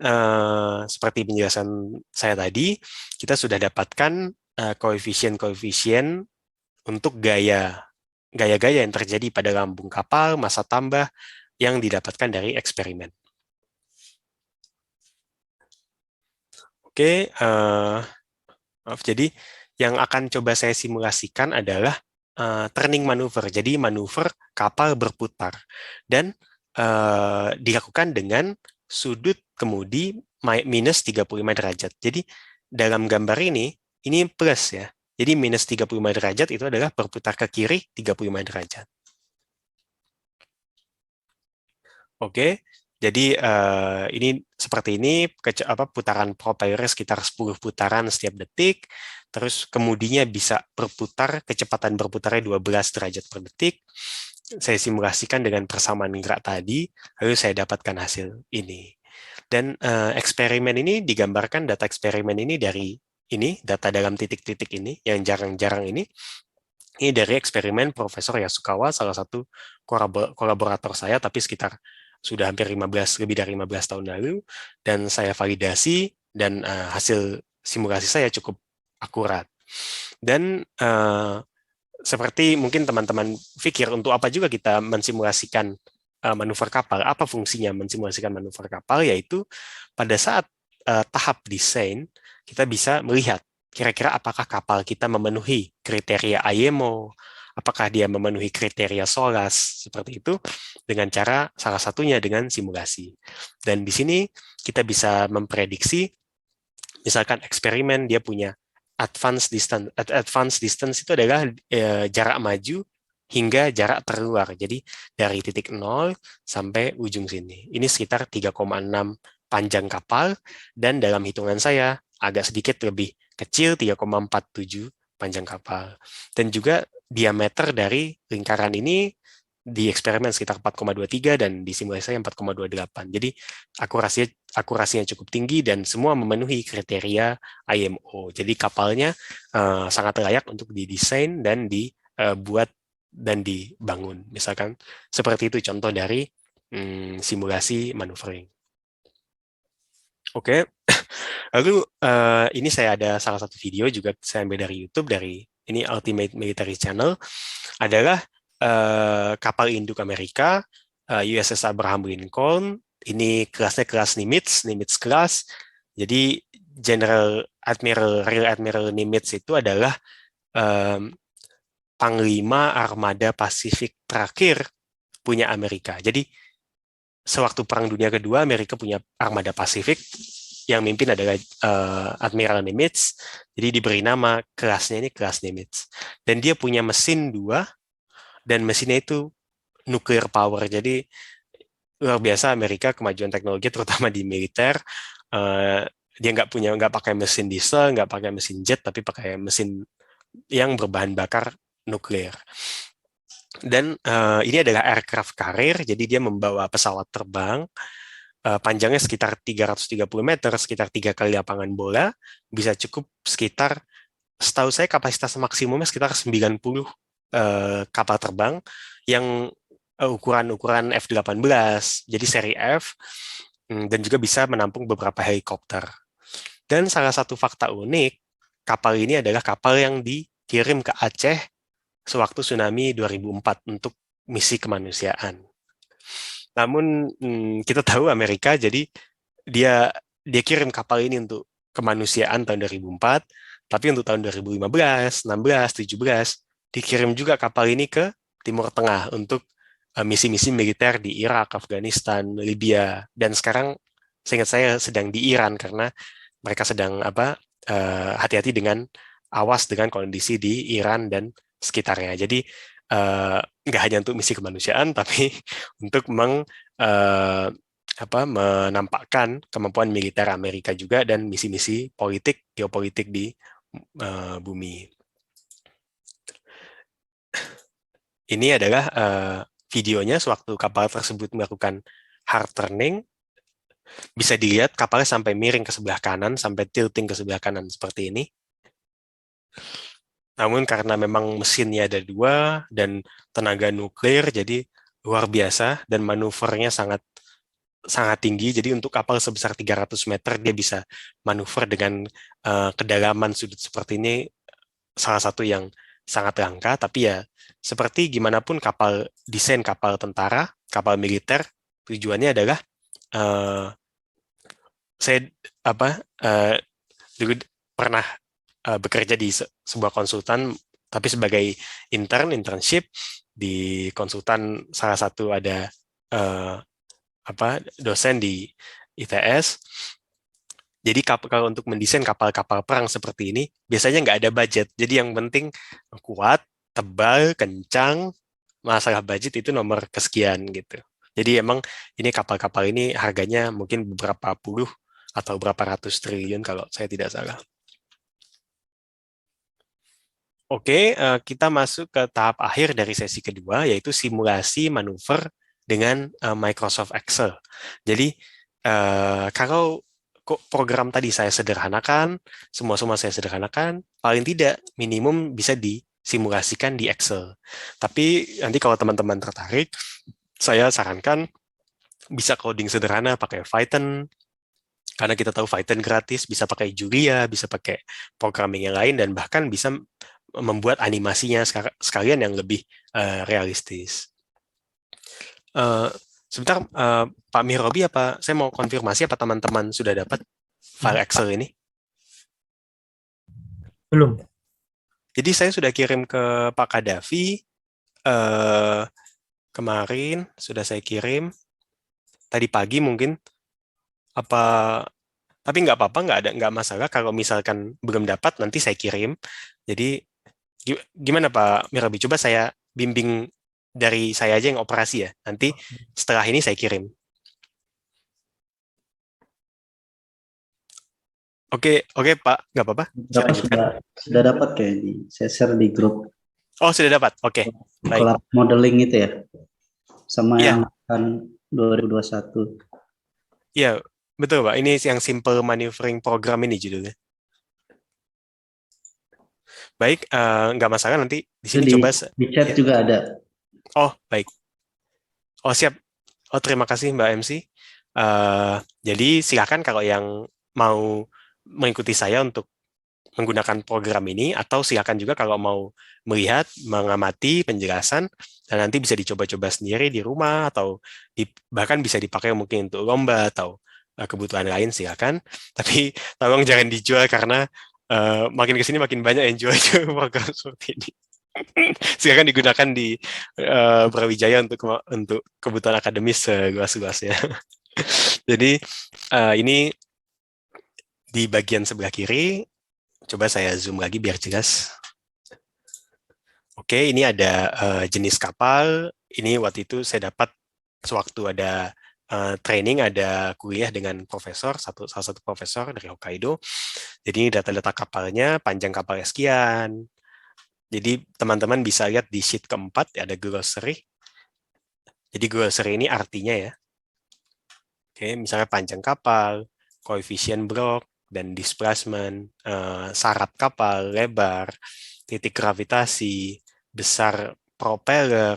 seperti penjelasan saya tadi, kita sudah dapatkan koefisien-koefisien untuk gaya-gaya yang terjadi pada lambung kapal, massa tambah yang didapatkan dari eksperimen. Oke, maaf, jadi yang akan coba saya simulasikan adalah turning maneuver. Jadi manuver kapal berputar dan dilakukan dengan sudut kemudi minus 35 derajat. Jadi dalam gambar ini plus ya. Jadi minus 35 derajat itu adalah berputar ke kiri 35 derajat. Oke, jadi ini seperti ini, putaran propeller sekitar 10 putaran setiap detik, terus kemudinya bisa berputar, kecepatan berputarnya 12 derajat per detik. Saya simulasikan dengan persamaan gerak tadi, lalu saya dapatkan hasil ini. Dan eksperimen ini digambarkan, data eksperimen ini dari ini, data dalam titik-titik ini, yang jarang-jarang ini dari eksperimen Profesor Yasukawa, salah satu kolaborator saya, tapi sekitar sudah hampir lebih dari 15 tahun lalu, dan saya validasi, dan hasil simulasi saya cukup akurat. Dan seperti mungkin teman-teman pikir, untuk apa juga kita mensimulasikan manuver kapal, apa fungsinya mensimulasikan manuver kapal, yaitu pada saat tahap desain, kita bisa melihat kira-kira apakah kapal kita memenuhi kriteria IMO, apakah dia memenuhi kriteria SOLAS, seperti itu, dengan cara salah satunya dengan simulasi. Dan di sini kita bisa memprediksi, misalkan eksperimen dia punya advanced distance itu adalah jarak maju hingga jarak terluar. Jadi dari titik 0 sampai ujung sini. Ini sekitar 3,6 panjang kapal, dan dalam hitungan saya agak sedikit lebih kecil, 3,47 panjang kapal. Dan juga diameter dari lingkaran ini di eksperimen sekitar 4,23 dan di simulasi saya 4,28. Jadi akurasinya cukup tinggi dan semua memenuhi kriteria IMO. Jadi kapalnya sangat layak untuk didesain dan dibuat dan dibangun. Misalkan seperti itu contoh dari simulasi maneuvering. Oke. Lalu ini saya ada salah satu video juga saya ambil dari YouTube, dari ini Ultimate Military Channel, adalah kapal induk Amerika, USS Abraham Lincoln. Ini kelasnya kelas Nimitz kelas. Jadi Rear Admiral Nimitz itu adalah Panglima Armada Pasifik terakhir punya Amerika. Jadi sewaktu Perang Dunia Kedua, Amerika punya Armada Pasifik, yang mimpin adalah Admiral Nimitz. Jadi diberi nama kelasnya ini kelas Nimitz. Dan dia punya mesin 2, dan mesinnya itu nuclear power. Jadi luar biasa Amerika kemajuan teknologi, terutama di militer. Dia nggak pakai mesin diesel, nggak pakai mesin jet, tapi pakai mesin yang berbahan bakar nuklir. Dan ini adalah aircraft carrier, jadi dia membawa pesawat terbang. Panjangnya sekitar 330 meter, sekitar 3 kali lapangan bola, bisa cukup sekitar, setahu saya kapasitas maksimumnya sekitar 90 kapal terbang yang ukuran F-18, jadi seri F, dan juga bisa menampung beberapa helikopter. Dan salah satu fakta unik, kapal ini adalah kapal yang dikirim ke Aceh sewaktu tsunami 2004 untuk misi kemanusiaan. Namun kita tahu Amerika, jadi dia kirim kapal ini untuk kemanusiaan tahun 2004, tapi untuk tahun 2015, 16, 17 dikirim juga kapal ini ke Timur Tengah untuk misi-misi militer di Irak, Afghanistan, Libya, dan sekarang seingat saya sedang di Iran karena mereka sedang hati-hati dengan awas dengan kondisi di Iran dan sekitarnya. Jadi nggak hanya untuk misi kemanusiaan, tapi untuk menampakkan kemampuan militer Amerika juga dan misi-misi politik, geopolitik di bumi. Ini adalah videonya sewaktu kapal tersebut melakukan hard turning. Bisa dilihat kapalnya sampai miring ke sebelah kanan, sampai tilting ke sebelah kanan seperti ini. Namun karena memang mesinnya ada 2 dan tenaga nuklir, jadi luar biasa dan manuvernya sangat sangat tinggi. Jadi untuk kapal sebesar 300 meter dia bisa manuver dengan kedalaman sudut seperti ini, salah satu yang sangat langka. Tapi ya seperti gimana pun desain kapal tentara, kapal militer, tujuannya adalah saya dulu pernah bekerja di sebuah konsultan, tapi sebagai internship di konsultan, salah satu ada dosen di ITS. Jadi kalau untuk mendesain kapal-kapal perang seperti ini, biasanya nggak ada budget. Jadi yang penting kuat, tebal, kencang, masalah budget itu nomor kesekian gitu. Jadi emang ini kapal-kapal ini harganya mungkin beberapa puluh atau berapa ratus triliun kalau saya tidak salah. Oke, kita masuk ke tahap akhir dari sesi kedua, yaitu simulasi manuver dengan Microsoft Excel. Jadi, kalau program tadi saya sederhanakan, semua saya sederhanakan, paling tidak minimum bisa disimulasikan di Excel. Tapi nanti kalau teman-teman tertarik, saya sarankan bisa coding sederhana pakai Python, karena kita tahu Python gratis, bisa pakai Julia, bisa pakai programming yang lain, dan bahkan bisa membuat animasinya sekalian yang lebih realistis. Sebentar, Pak Mirobi, saya mau konfirmasi apa teman-teman sudah dapat file Excel ini? Belum. Jadi saya sudah kirim ke Pak Kadafi, kemarin sudah saya kirim, tadi pagi mungkin, tapi nggak apa-apa, nggak masalah kalau misalkan belum dapat, nanti saya kirim. Jadi gimana Pak Mirobi? Coba saya bimbing dari saya aja yang operasi ya. Nanti setelah ini saya kirim. Oke Pak, nggak apa-apa. Sudah dapat kayak saya share di grup. Oh, sudah dapat. Oke. Collab modeling itu ya. Sama ya. Yang kan 2021. Iya, betul Pak. Ini yang simple maneuvering program ini judulnya. Baik, nggak masalah, nanti di sini coba. Di chat juga ada. Oh, baik. Oh, siap. Oh, terima kasih Mbak MC. Jadi silakan kalau yang mau mengikuti saya untuk menggunakan program ini, atau silakan juga kalau mau melihat, mengamati penjelasan, dan nanti bisa dicoba-coba sendiri di rumah, atau bahkan bisa dipakai mungkin untuk lomba atau kebutuhan lain, silakan. Tapi tolong jangan dijual karena makin kesini makin banyak yang jual program seperti ini. Silakan digunakan di Brawijaya untuk kebutuhan akademis seluas-luasnya. Jadi ini di bagian sebelah kiri, coba saya zoom lagi biar jelas. Oke, ini ada jenis kapal. Ini waktu itu saya dapat sewaktu ada training, ada kuliah dengan profesor, salah satu profesor dari Hokkaido. Jadi ini data-data kapalnya, panjang kapalnya sekian. Jadi teman-teman bisa lihat di sheet keempat ada glossary. Jadi glossary ini artinya ya. Oke, misalnya panjang kapal, koefisien Bragg dan displacement, syarat kapal, lebar, titik gravitasi, besar propeller,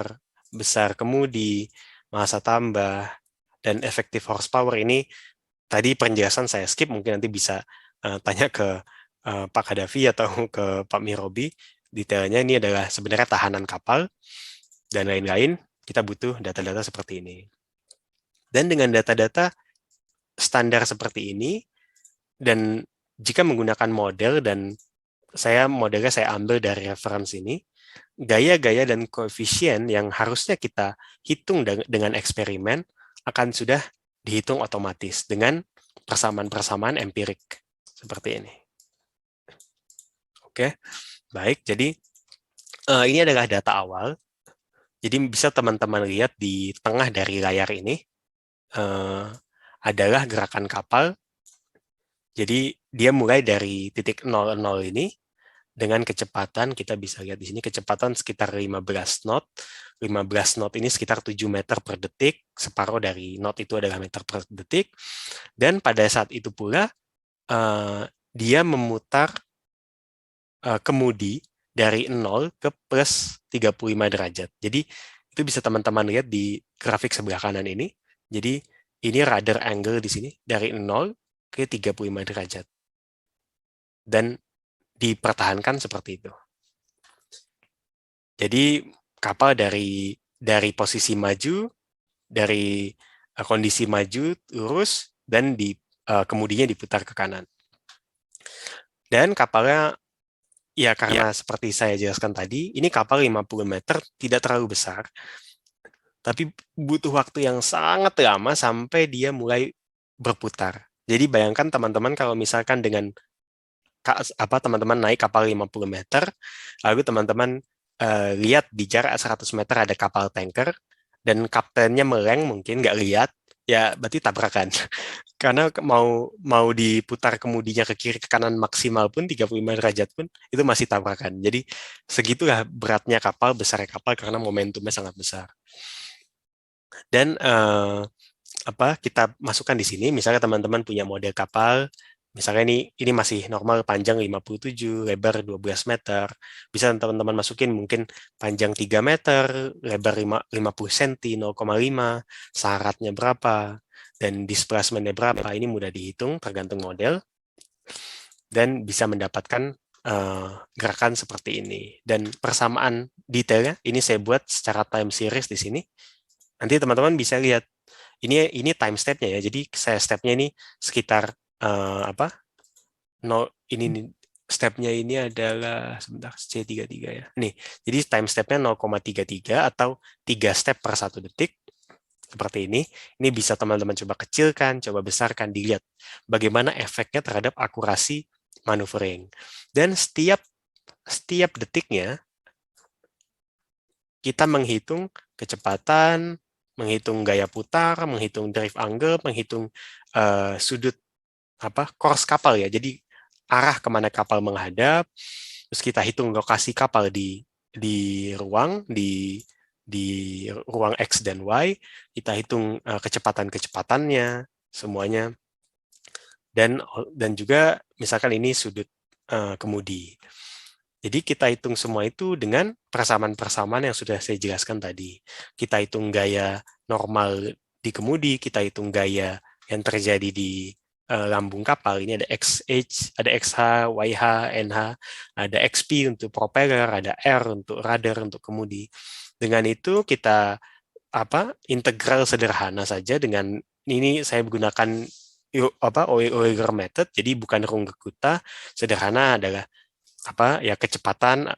besar kemudi, massa tambah, dan efektif horsepower. Ini tadi penjelasan saya skip, mungkin nanti bisa tanya ke Pak Kadafi atau ke Pak Mirobi. Detailnya ini adalah sebenarnya tahanan kapal dan lain-lain. Kita butuh data-data seperti ini. Dan dengan data-data standar seperti ini, dan jika menggunakan model, dan modelnya saya ambil dari referensi ini, gaya-gaya dan koefisien yang harusnya kita hitung dengan eksperimen akan sudah dihitung otomatis dengan persamaan-persamaan empirik seperti ini. Oke, baik. Jadi ini adalah data awal. Jadi bisa teman-teman lihat di tengah dari layar ini adalah gerakan kapal. Jadi dia mulai dari titik 00 ini dengan kecepatan, kita bisa lihat di sini kecepatan sekitar 15 knot. 15 knot ini sekitar 7 meter per detik, separuh dari knot itu adalah meter per detik. Dan pada saat itu pula, dia memutar kemudi dari 0 ke plus 35 derajat. Jadi itu bisa teman-teman lihat di grafik sebelah kanan ini. Jadi ini rudder angle di sini dari 0 ke 35 derajat. Dan dipertahankan seperti itu. Jadi kapal dari posisi maju, dari kondisi maju lurus, dan kemudinya diputar ke kanan. Dan kapalnya, ya karena seperti saya jelaskan tadi, ini kapal 50 meter, tidak terlalu besar, tapi butuh waktu yang sangat lama sampai dia mulai berputar. Jadi bayangkan teman-teman kalau misalkan dengan teman-teman naik kapal 50 meter, lalu teman-teman lihat di jarak 100 meter ada kapal tanker, dan kaptennya meleng mungkin nggak lihat, ya berarti tabrakan. Karena mau diputar kemudinya ke kiri ke kanan maksimal pun 35 derajat pun itu masih tabrakan. Jadi segitulah beratnya kapal, besarnya kapal karena momentumnya sangat besar. Dan kita masukkan di sini, misalnya teman-teman punya model kapal, misalnya ini masih normal, panjang 57, lebar 12 meter. Bisa teman-teman masukin mungkin panjang 3 meter, lebar 50 cm, 0,5, syaratnya berapa, dan displacement-nya berapa. Ini mudah dihitung tergantung model. Dan bisa mendapatkan gerakan seperti ini. Dan persamaan detailnya, ini saya buat secara time series di sini. Nanti teman-teman bisa lihat. Ini time step-nya ya. Jadi saya step-nya ini sekitar ini step-nya ini adalah sebentar C33 ya. Nih, jadi time step-nya 0,33 atau 3 step per 1 detik. Seperti ini. Ini bisa teman-teman coba kecilkan, coba besarkan, dilihat bagaimana efeknya terhadap akurasi maneuvering. Dan setiap detiknya kita menghitung kecepatan, menghitung gaya putar, menghitung drift angle, menghitung sudut course kapal ya. Jadi arah kemana kapal menghadap, terus kita hitung lokasi kapal di ruang ruang X dan Y, kita hitung kecepatan-kecepatannya semuanya, dan juga misalkan ini sudut kemudi. Jadi kita hitung semua itu dengan persamaan-persamaan yang sudah saya jelaskan tadi. Kita hitung gaya normal di kemudi, kita hitung gaya yang terjadi di lambung kapal. Ini ada XH, ada XH, YH, NH, ada XP untuk propeller, ada R untuk rudder, untuk kemudi. Dengan itu kita integral sederhana saja. Dengan ini saya menggunakan Euler method, jadi bukan Runge-Kutta. Sederhana adalah kecepatan,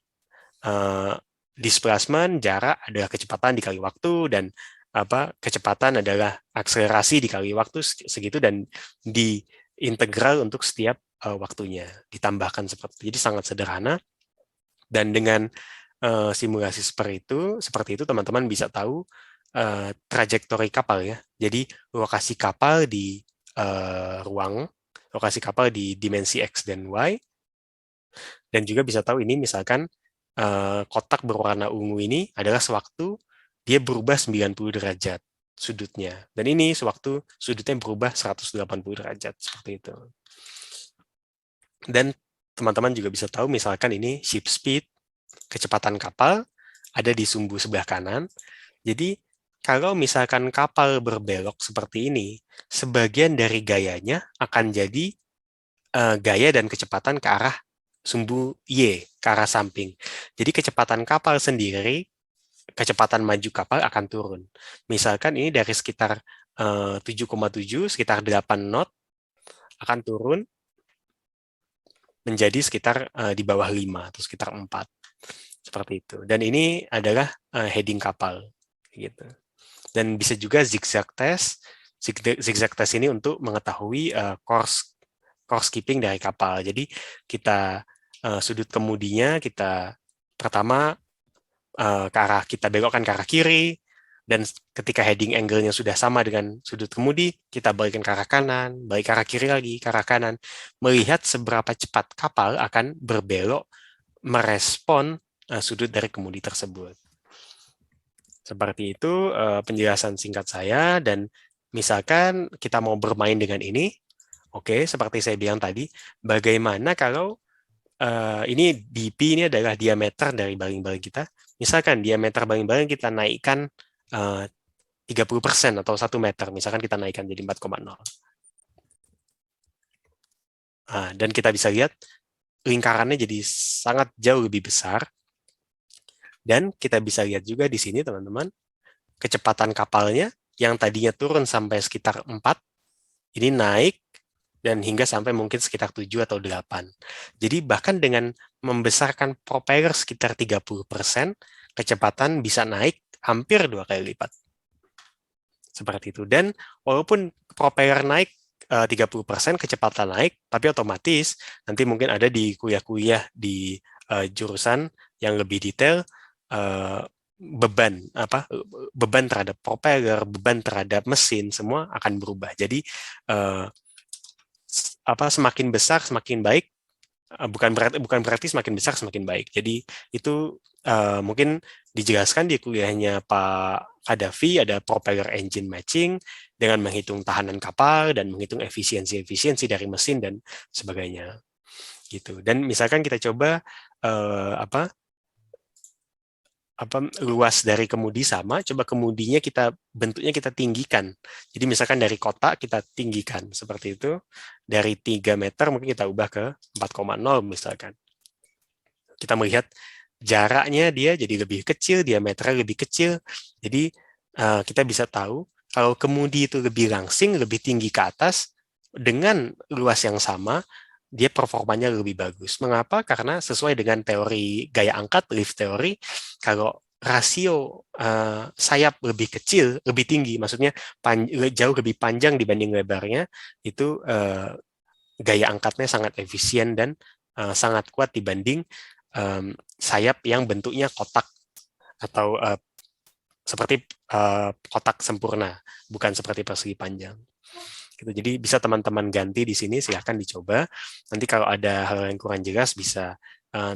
displacement, jarak adalah kecepatan dikali waktu, dan kecepatan adalah akselerasi dikali waktu segitu, dan diintegral untuk setiap waktunya, ditambahkan seperti itu. Jadi sangat sederhana, dan dengan simulasi seperti itu teman-teman bisa tahu trajektori kapal ya. Jadi lokasi kapal di ruang, lokasi kapal di dimensi X dan Y. Dan juga bisa tahu ini misalkan kotak berwarna ungu ini adalah sewaktu dia berubah 90 derajat sudutnya. Dan ini sewaktu sudutnya berubah 180 derajat, seperti itu. Dan teman-teman juga bisa tahu misalkan ini ship speed, kecepatan kapal, ada di sumbu sebelah kanan. Jadi kalau misalkan kapal berbelok seperti ini, sebagian dari gayanya akan jadi gaya dan kecepatan ke arah sumbu Y, ke arah samping. Jadi kecepatan kapal sendiri, kecepatan maju kapal akan turun. Misalkan ini dari sekitar 7,7, sekitar 8 knot, akan turun menjadi sekitar di bawah 5, atau sekitar 4. Seperti itu. Dan ini adalah heading kapal. Gitu. Dan bisa juga zigzag test. Zigzag test ini untuk mengetahui course keeping dari kapal. Jadi kita sudut kemudinya kita pertama kita belokkan ke arah kiri, dan ketika heading angle-nya sudah sama dengan sudut kemudi, kita balikkan ke arah kanan, balik ke arah kiri lagi, ke arah kanan, melihat seberapa cepat kapal akan berbelok merespon sudut dari kemudi tersebut. Seperti itu penjelasan singkat saya, dan misalkan kita mau bermain dengan ini, oke, seperti saya bilang tadi, bagaimana kalau ini dp ini adalah diameter dari baling-baling kita. Misalkan diameter baling-baling kita naikkan 30% atau 1 meter, misalkan kita naikkan jadi 4,0. Dan kita bisa lihat lingkarannya jadi sangat jauh lebih besar. Dan kita bisa lihat juga di sini, teman-teman, kecepatan kapalnya yang tadinya turun sampai sekitar 4, ini naik dan hingga sampai mungkin sekitar 7 atau 8. Jadi bahkan dengan membesarkan propeller sekitar 30%, kecepatan bisa naik hampir 2 kali lipat. Seperti itu. Dan walaupun propeller naik 30%, kecepatan naik, tapi otomatis nanti mungkin ada di kuliah-kuliah di jurusan yang lebih detail, beban terhadap propeller, beban terhadap mesin, semua akan berubah. Jadi semakin besar semakin baik, bukan berarti semakin besar semakin baik. Jadi itu mungkin dijelaskan di kuliahnya Pak Kadafi, ada propeller engine matching dengan menghitung tahanan kapal dan menghitung efisiensi dari mesin dan sebagainya. Gitu. Dan misalkan kita coba luas dari kemudi sama, coba kemudinya bentuknya kita tinggikan. Jadi misalkan dari kotak kita tinggikan seperti itu, dari 3 meter mungkin kita ubah ke 4,0 misalkan. Kita melihat jaraknya dia jadi lebih kecil, diameternya lebih kecil. Jadi kita bisa tahu kalau kemudi itu lebih langsing, lebih tinggi ke atas, dengan luas yang sama, dia performanya lebih bagus. Mengapa? Karena sesuai dengan teori gaya angkat, lift teori, kalau rasio sayap lebih kecil, lebih tinggi, maksudnya jauh lebih panjang dibanding lebarnya, itu gaya angkatnya sangat efisien dan sangat kuat dibanding sayap yang bentuknya kotak atau seperti kotak sempurna, bukan seperti persegi panjang. Gitu. Jadi bisa teman-teman ganti di sini, silahkan dicoba. Nanti kalau ada hal yang kurang jelas bisa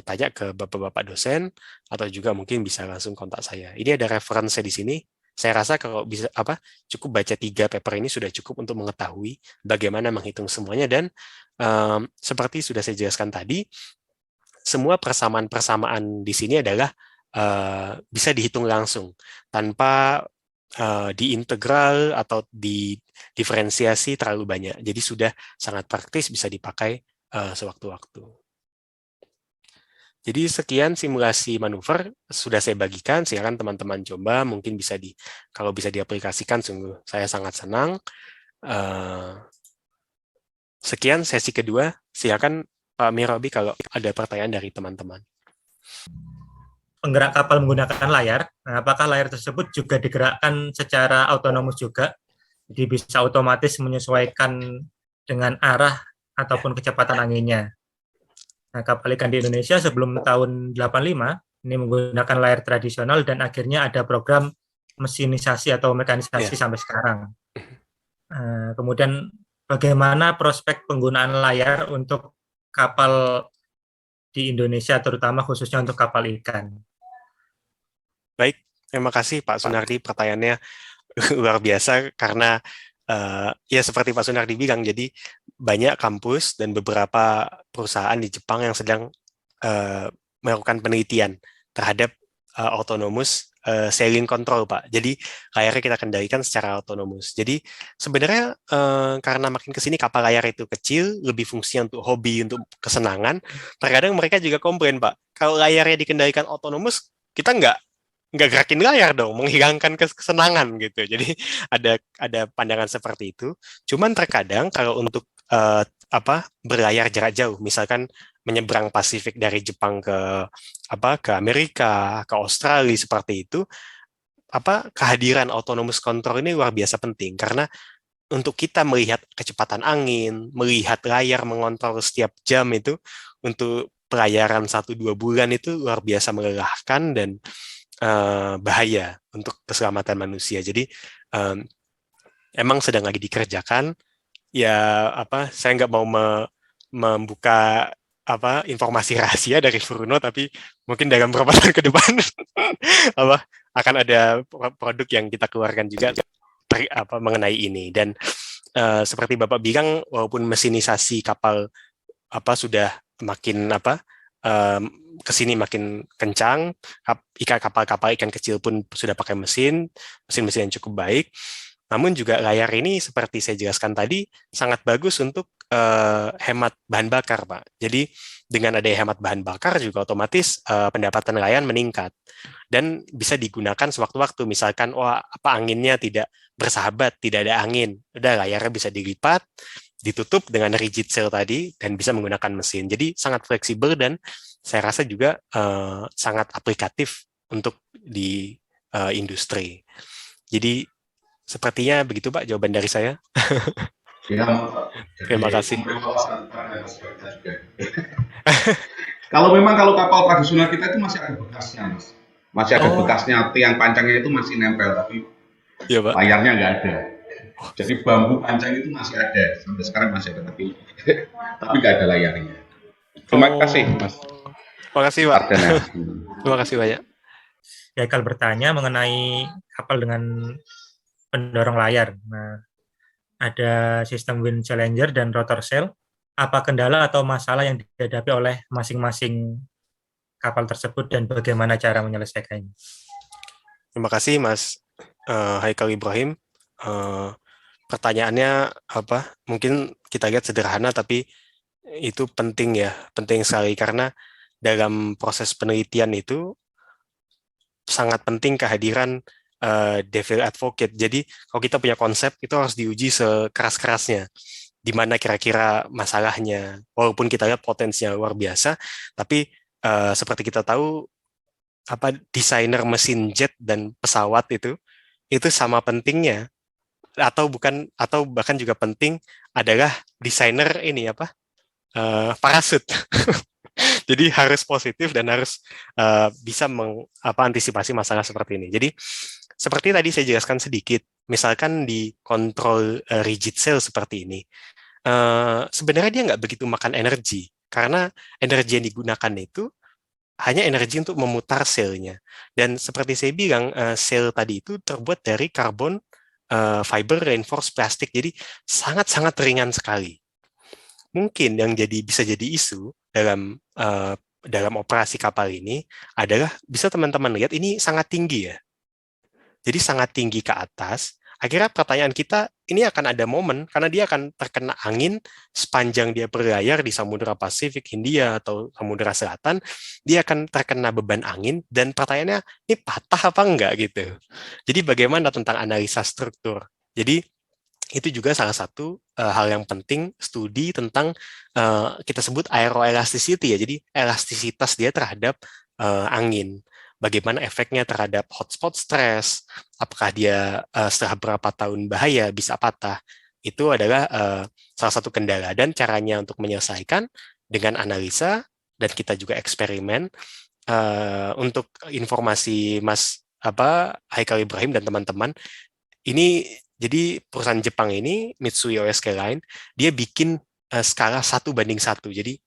tanya ke bapak-bapak dosen, atau juga mungkin bisa langsung kontak saya. Ini ada referensi di sini. Saya rasa kalau bisa cukup baca 3 paper ini sudah cukup untuk mengetahui bagaimana menghitung semuanya, dan seperti sudah saya jelaskan tadi, semua persamaan-persamaan di sini adalah bisa dihitung langsung tanpa diintegral atau didiferensiasi terlalu banyak. Jadi sudah sangat praktis, bisa dipakai sewaktu-waktu. Jadi sekian simulasi manuver sudah saya bagikan. Silakan teman-teman coba, mungkin kalau bisa diaplikasikan, sungguh saya sangat senang. Sekian sesi kedua. Silakan Pak Mirobi kalau ada pertanyaan dari teman-teman. Penggerak kapal menggunakan layar, apakah layar tersebut juga digerakkan secara otonomus juga? Jadi bisa otomatis menyesuaikan dengan arah ataupun kecepatan anginnya. Nah, kapal ikan di Indonesia sebelum tahun 85 ini menggunakan layar tradisional, dan akhirnya ada program mesinisasi atau mekanisasi sampai sekarang. Kemudian bagaimana prospek penggunaan layar untuk kapal di Indonesia, terutama khususnya untuk kapal ikan? Baik, terima kasih Pak Sunardi, pertanyaannya luar biasa karena ya seperti Pak Sunardi bilang, jadi banyak kampus dan beberapa perusahaan di Jepang yang sedang melakukan penelitian terhadap autonomous sailing control, Pak. Jadi layarnya kita kendalikan secara autonomous. Jadi sebenarnya karena makin kesini kapal layar itu kecil, lebih fungsinya untuk hobi, untuk kesenangan. Terkadang mereka juga komplain, Pak, kalau layarnya dikendalikan autonomous, kita nggak gerakin layar dong, menghilangkan kesenangan gitu. Jadi ada pandangan seperti itu. Cuman terkadang kalau untuk berlayar jarak jauh, misalkan menyeberang Pasifik dari Jepang ke Amerika, ke Australia seperti itu, kehadiran autonomous control ini luar biasa penting karena untuk kita melihat kecepatan angin, melihat layar mengontrol setiap jam itu untuk pelayaran 1-2 bulan itu luar biasa melelahkan dan bahaya untuk keselamatan manusia. Jadi emang sedang lagi dikerjakan. Ya saya nggak mau membuka informasi rahasia dari Furuno, tapi mungkin dalam beberapa tahun ke depan akan ada produk yang kita keluarkan juga mengenai ini. Dan seperti Bapak bilang, walaupun mesinisasi kapal sudah makin kesini makin kencang, kapal-kapal ikan kecil pun sudah pakai mesin yang cukup baik. Namun juga layar ini seperti saya jelaskan tadi sangat bagus untuk hemat bahan bakar, Pak. Jadi dengan adanya hemat bahan bakar juga otomatis pendapatan nelayan meningkat dan bisa digunakan sewaktu-waktu. Misalkan anginnya tidak bersahabat, tidak ada angin, udah layarnya bisa dilipat, ditutup dengan rigid sail tadi dan bisa menggunakan mesin. Jadi sangat fleksibel dan saya rasa juga sangat aplikatif untuk di industri. Jadi sepertinya begitu Pak jawaban dari saya. Ya, terima kasih. Kalau kapal tradisional kita itu masih ada bekasnya, Mas. Masih ada bekasnya, tiang pancangnya itu masih nempel, tapi ya, Pak, layarnya nggak ada. Jadi bambu pancang itu masih ada, sampai sekarang masih ada, tapi nggak ada layarnya. Terima kasih, Mas. Terima kasih, Pak. Terima kasih banyak. Ya, Haikal bertanya mengenai kapal dengan pendorong layar. Nah, ada sistem wind challenger dan rotor sail. Apa kendala atau masalah yang dihadapi oleh masing-masing kapal tersebut dan bagaimana cara menyelesaikannya? Terima kasih, Mas Haikal Ibrahim. Pertanyaannya mungkin kita lihat sederhana, tapi itu penting sekali karena dalam proses penelitian itu sangat penting kehadiran devil advocate. Jadi kalau kita punya konsep itu harus diuji sekeras-kerasnya. Di mana kira-kira masalahnya. Walaupun kita lihat potensinya luar biasa, tapi seperti kita tahu desainer mesin jet dan pesawat itu sama pentingnya atau bahkan juga penting adalah desainer parasut. Jadi harus positif dan harus bisa antisipasi masalah seperti ini. Jadi seperti tadi saya jelaskan sedikit, misalkan di kontrol rigid sail seperti ini, sebenarnya dia nggak begitu makan energi, karena energi yang digunakan itu hanya energi untuk memutar sailnya. Dan seperti saya bilang, sail tadi itu terbuat dari karbon fiber reinforced plastic, jadi sangat-sangat ringan sekali. Mungkin yang bisa jadi isu dalam operasi kapal ini adalah bisa teman-teman lihat ini sangat tinggi ya. Jadi sangat tinggi ke atas. Akhirnya pertanyaan kita, ini akan ada momen karena dia akan terkena angin sepanjang dia berlayar di Samudra Pasifik, Hindia atau Samudra Selatan, dia akan terkena beban angin dan pertanyaannya ini patah apa enggak gitu. Jadi bagaimana tentang analisa struktur? Jadi itu juga salah satu hal yang penting studi tentang kita sebut aeroelasticity ya. Jadi elastisitas dia terhadap angin. Bagaimana efeknya terhadap hotspot stress, apakah dia setelah berapa tahun bahaya bisa patah. Itu adalah salah satu kendala dan caranya untuk menyelesaikan dengan analisa dan kita juga eksperimen. Untuk informasi Mas Haikal Ibrahim dan teman-teman, ini jadi perusahaan Jepang ini, Mitsui O.S.K. Line, dia bikin skala 1:1. Jadi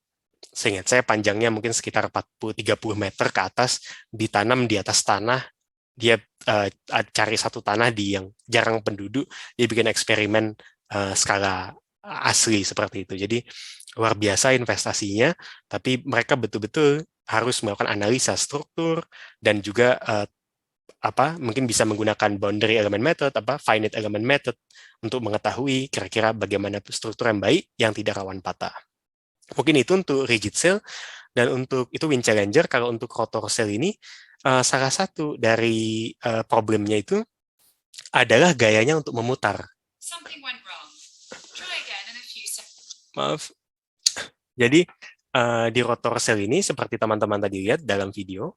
saya panjangnya mungkin sekitar 30 meter ke atas, ditanam di atas tanah, dia cari satu tanah yang jarang penduduk, dia bikin eksperimen skala asli seperti itu. Jadi luar biasa investasinya, tapi mereka betul-betul harus melakukan analisa struktur dan juga mungkin bisa menggunakan boundary element method, finite element method untuk mengetahui kira-kira bagaimana struktur yang baik yang tidak rawan patah. Mungkin itu untuk rigid sail, dan untuk itu wind challenger. Kalau untuk rotor sail ini, salah satu dari problemnya itu adalah gayanya untuk memutar. Maaf. Jadi di rotor sail ini, seperti teman-teman tadi lihat dalam video,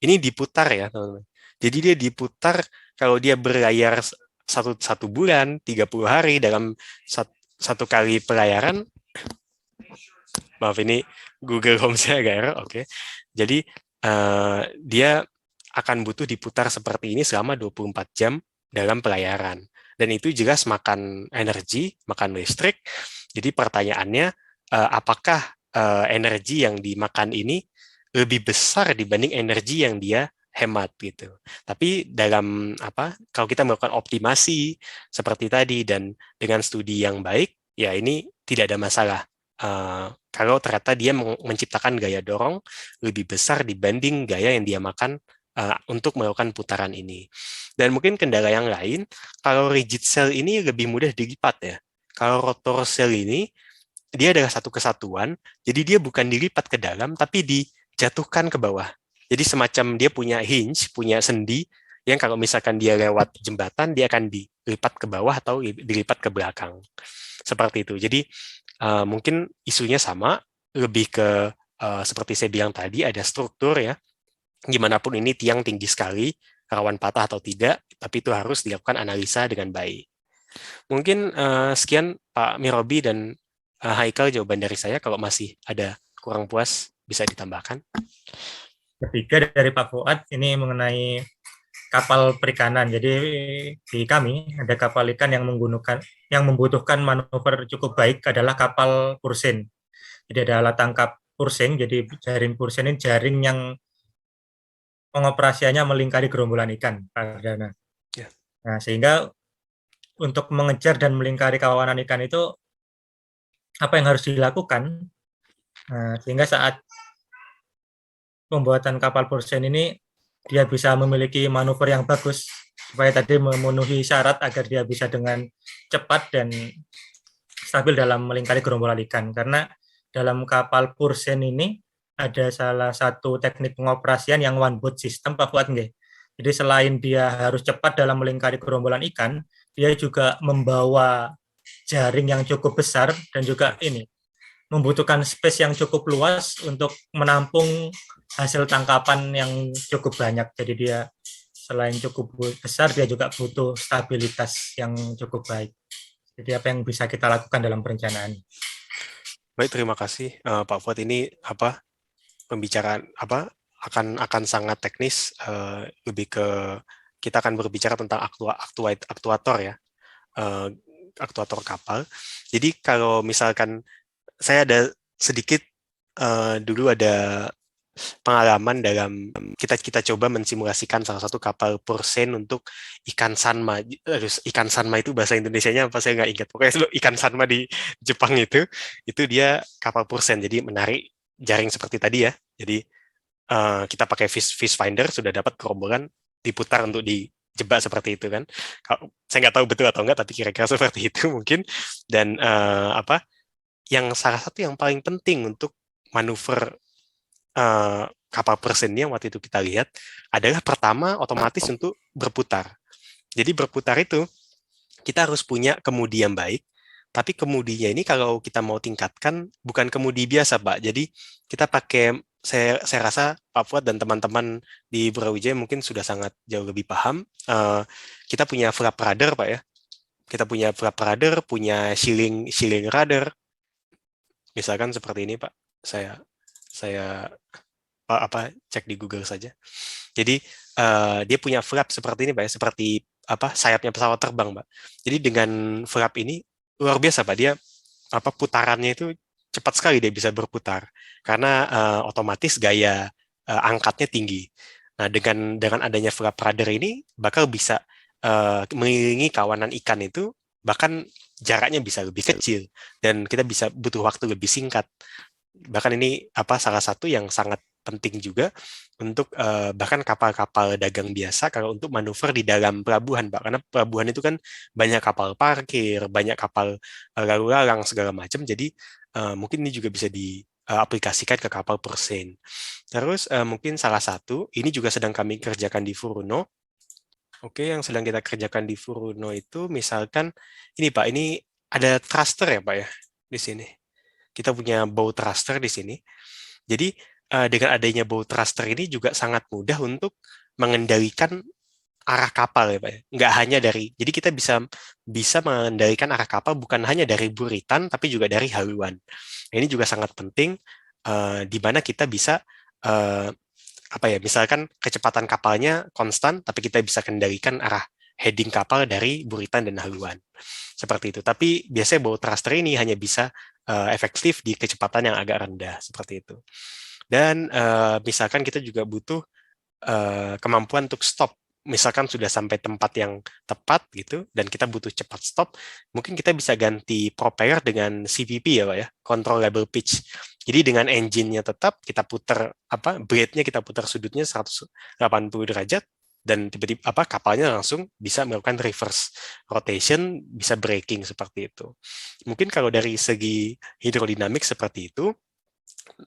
ini diputar ya teman-teman. Jadi dia diputar kalau dia berlayar satu bulan, 30 hari dalam satu kali pelayaran. Maaf, ini Google Home-nya agak error. Oke. Jadi dia akan butuh diputar seperti ini selama 24 jam dalam pelayaran. dan itu jelas makan energi, makan listrik. Jadi pertanyaannya, apakah energi yang dimakan ini lebih besar dibanding energi yang dia hemat gitu. Tapi dalam kalau kita melakukan optimasi seperti tadi dan dengan studi yang baik, ya ini tidak ada masalah. Kalau ternyata dia menciptakan gaya dorong lebih besar dibanding gaya yang dia makan untuk melakukan putaran ini. Dan mungkin kendala yang lain, kalau rigid cell ini lebih mudah dilipat ya. Kalau rotor cell ini, dia adalah satu kesatuan, jadi dia bukan dilipat ke dalam, tapi dijatuhkan ke bawah. Jadi semacam dia punya hinge, punya sendi, yang kalau misalkan dia lewat jembatan, dia akan dilipat ke bawah atau dilipat ke belakang. Seperti itu. Jadi mungkin isunya sama, lebih ke seperti saya bilang tadi, ada struktur ya. Gimana pun ini tiang tinggi sekali, rawan patah atau tidak, tapi itu harus dilakukan analisa dengan baik. Mungkin sekian Pak Mirobi dan Haikal jawaban dari saya. Kalau masih ada kurang puas, bisa ditambahkan. Ketiga dari Pak Fuad ini mengenai kapal perikanan. Jadi di kami ada kapal ikan yang membutuhkan manuver cukup baik adalah kapal pursen. Jadi ada alat tangkap pursen. Jadi jaring pursen ini jaring yang pengoperasiannya melingkari gerombolan ikan, Pak Ardana. Ya. Nah, sehingga untuk mengejar dan melingkari kawanan ikan itu apa yang harus dilakukan? Nah, sehingga saat pembuatan kapal pursen ini dia bisa memiliki manuver yang bagus supaya tadi memenuhi syarat agar dia bisa dengan cepat dan stabil dalam melingkari gerombolan ikan. Karena dalam kapal pursen ini ada salah satu teknik pengoperasian yang one boat system, Pak Fuad nggih. Jadi selain dia harus cepat dalam melingkari gerombolan ikan, dia juga membawa jaring yang cukup besar dan juga ini membutuhkan space yang cukup luas untuk menampung hasil tangkapan yang cukup banyak. Jadi dia selain cukup besar, dia juga butuh stabilitas yang cukup baik. Jadi apa yang bisa kita lakukan dalam perencanaan? Baik, terima kasih Pak Fuad. Ini pembicaraan akan sangat teknis. Lebih ke kita akan berbicara tentang aktuator ya, aktuator kapal. Jadi kalau misalkan saya ada sedikit dulu ada pengalaman dalam kita coba mensimulasikan salah satu kapal pursen untuk ikan sanma. Ikan sanma itu bahasa Indonesianya apa saya nggak ingat. Pokoknya ikan sanma di Jepang itu dia kapal pursen. Jadi menarik jaring seperti tadi ya. Jadi kita pakai fish finder sudah dapat gerombolan diputar untuk dijebak seperti itu kan. Saya nggak tahu betul atau enggak, tapi kira-kira seperti itu mungkin. Dan yang salah satu yang paling penting untuk manuver kapal pursen yang waktu itu kita lihat adalah pertama otomatis untuk berputar. Jadi berputar itu kita harus punya kemudi yang baik, tapi kemudinya ini kalau kita mau tingkatkan bukan kemudi biasa, Pak. Jadi kita pakai, saya rasa Pak Fuad dan teman-teman di Brawijaya mungkin sudah sangat jauh lebih paham. Kita punya flap rudder, Pak ya. Kita punya flap rudder, punya shilling rudder. Misalkan seperti ini, Pak. Saya cek di Google saja. Jadi dia punya flap seperti ini, Pak ya, seperti sayapnya pesawat terbang, Pak. Jadi dengan flap ini luar biasa, Pak. Dia putarannya itu cepat sekali dia bisa berputar karena otomatis gaya angkatnya tinggi. Nah, dengan adanya flap rudder ini bakal bisa mengelilingi kawanan ikan itu, bahkan jaraknya bisa lebih kecil dan kita bisa butuh waktu lebih singkat. Bahkan ini salah satu yang sangat penting juga untuk bahkan kapal-kapal dagang biasa kalau untuk manuver di dalam pelabuhan, Pak. Karena pelabuhan itu kan banyak kapal parkir, banyak kapal lalu lalang segala macam. Jadi mungkin ini juga bisa diaplikasikan ke kapal pursen. Terus mungkin salah satu ini juga sedang kami kerjakan di Furuno. Oke, yang sedang kita kerjakan di Furuno itu misalkan ini, Pak, ini ada thruster ya, Pak ya, di sini. Kita punya bow thruster di sini. Jadi dengan adanya bow thruster ini juga sangat mudah untuk mengendalikan arah kapal ya, Pak ya. Nggak hanya jadi kita bisa mengendalikan arah kapal bukan hanya dari buritan tapi juga dari haluan. Ini juga sangat penting di mana kita bisa misalkan kecepatan kapalnya konstan tapi kita bisa kendalikan arah heading kapal dari buritan dan haluan. Seperti itu. Tapi biasanya bow thruster ini hanya bisa efektif di kecepatan yang agak rendah, seperti itu. Dan misalkan kita juga butuh kemampuan untuk stop. Misalkan sudah sampai tempat yang tepat gitu, dan kita butuh cepat stop, mungkin kita bisa ganti propeller dengan CVP ya Pak ya, controllable pitch. Jadi dengan engine-nya tetap, kita putar blade-nya kita putar sudutnya 180 derajat, dan tiba-tiba kapalnya langsung bisa melakukan reverse rotation, bisa braking seperti itu. Mungkin kalau dari segi hidrodinamik seperti itu,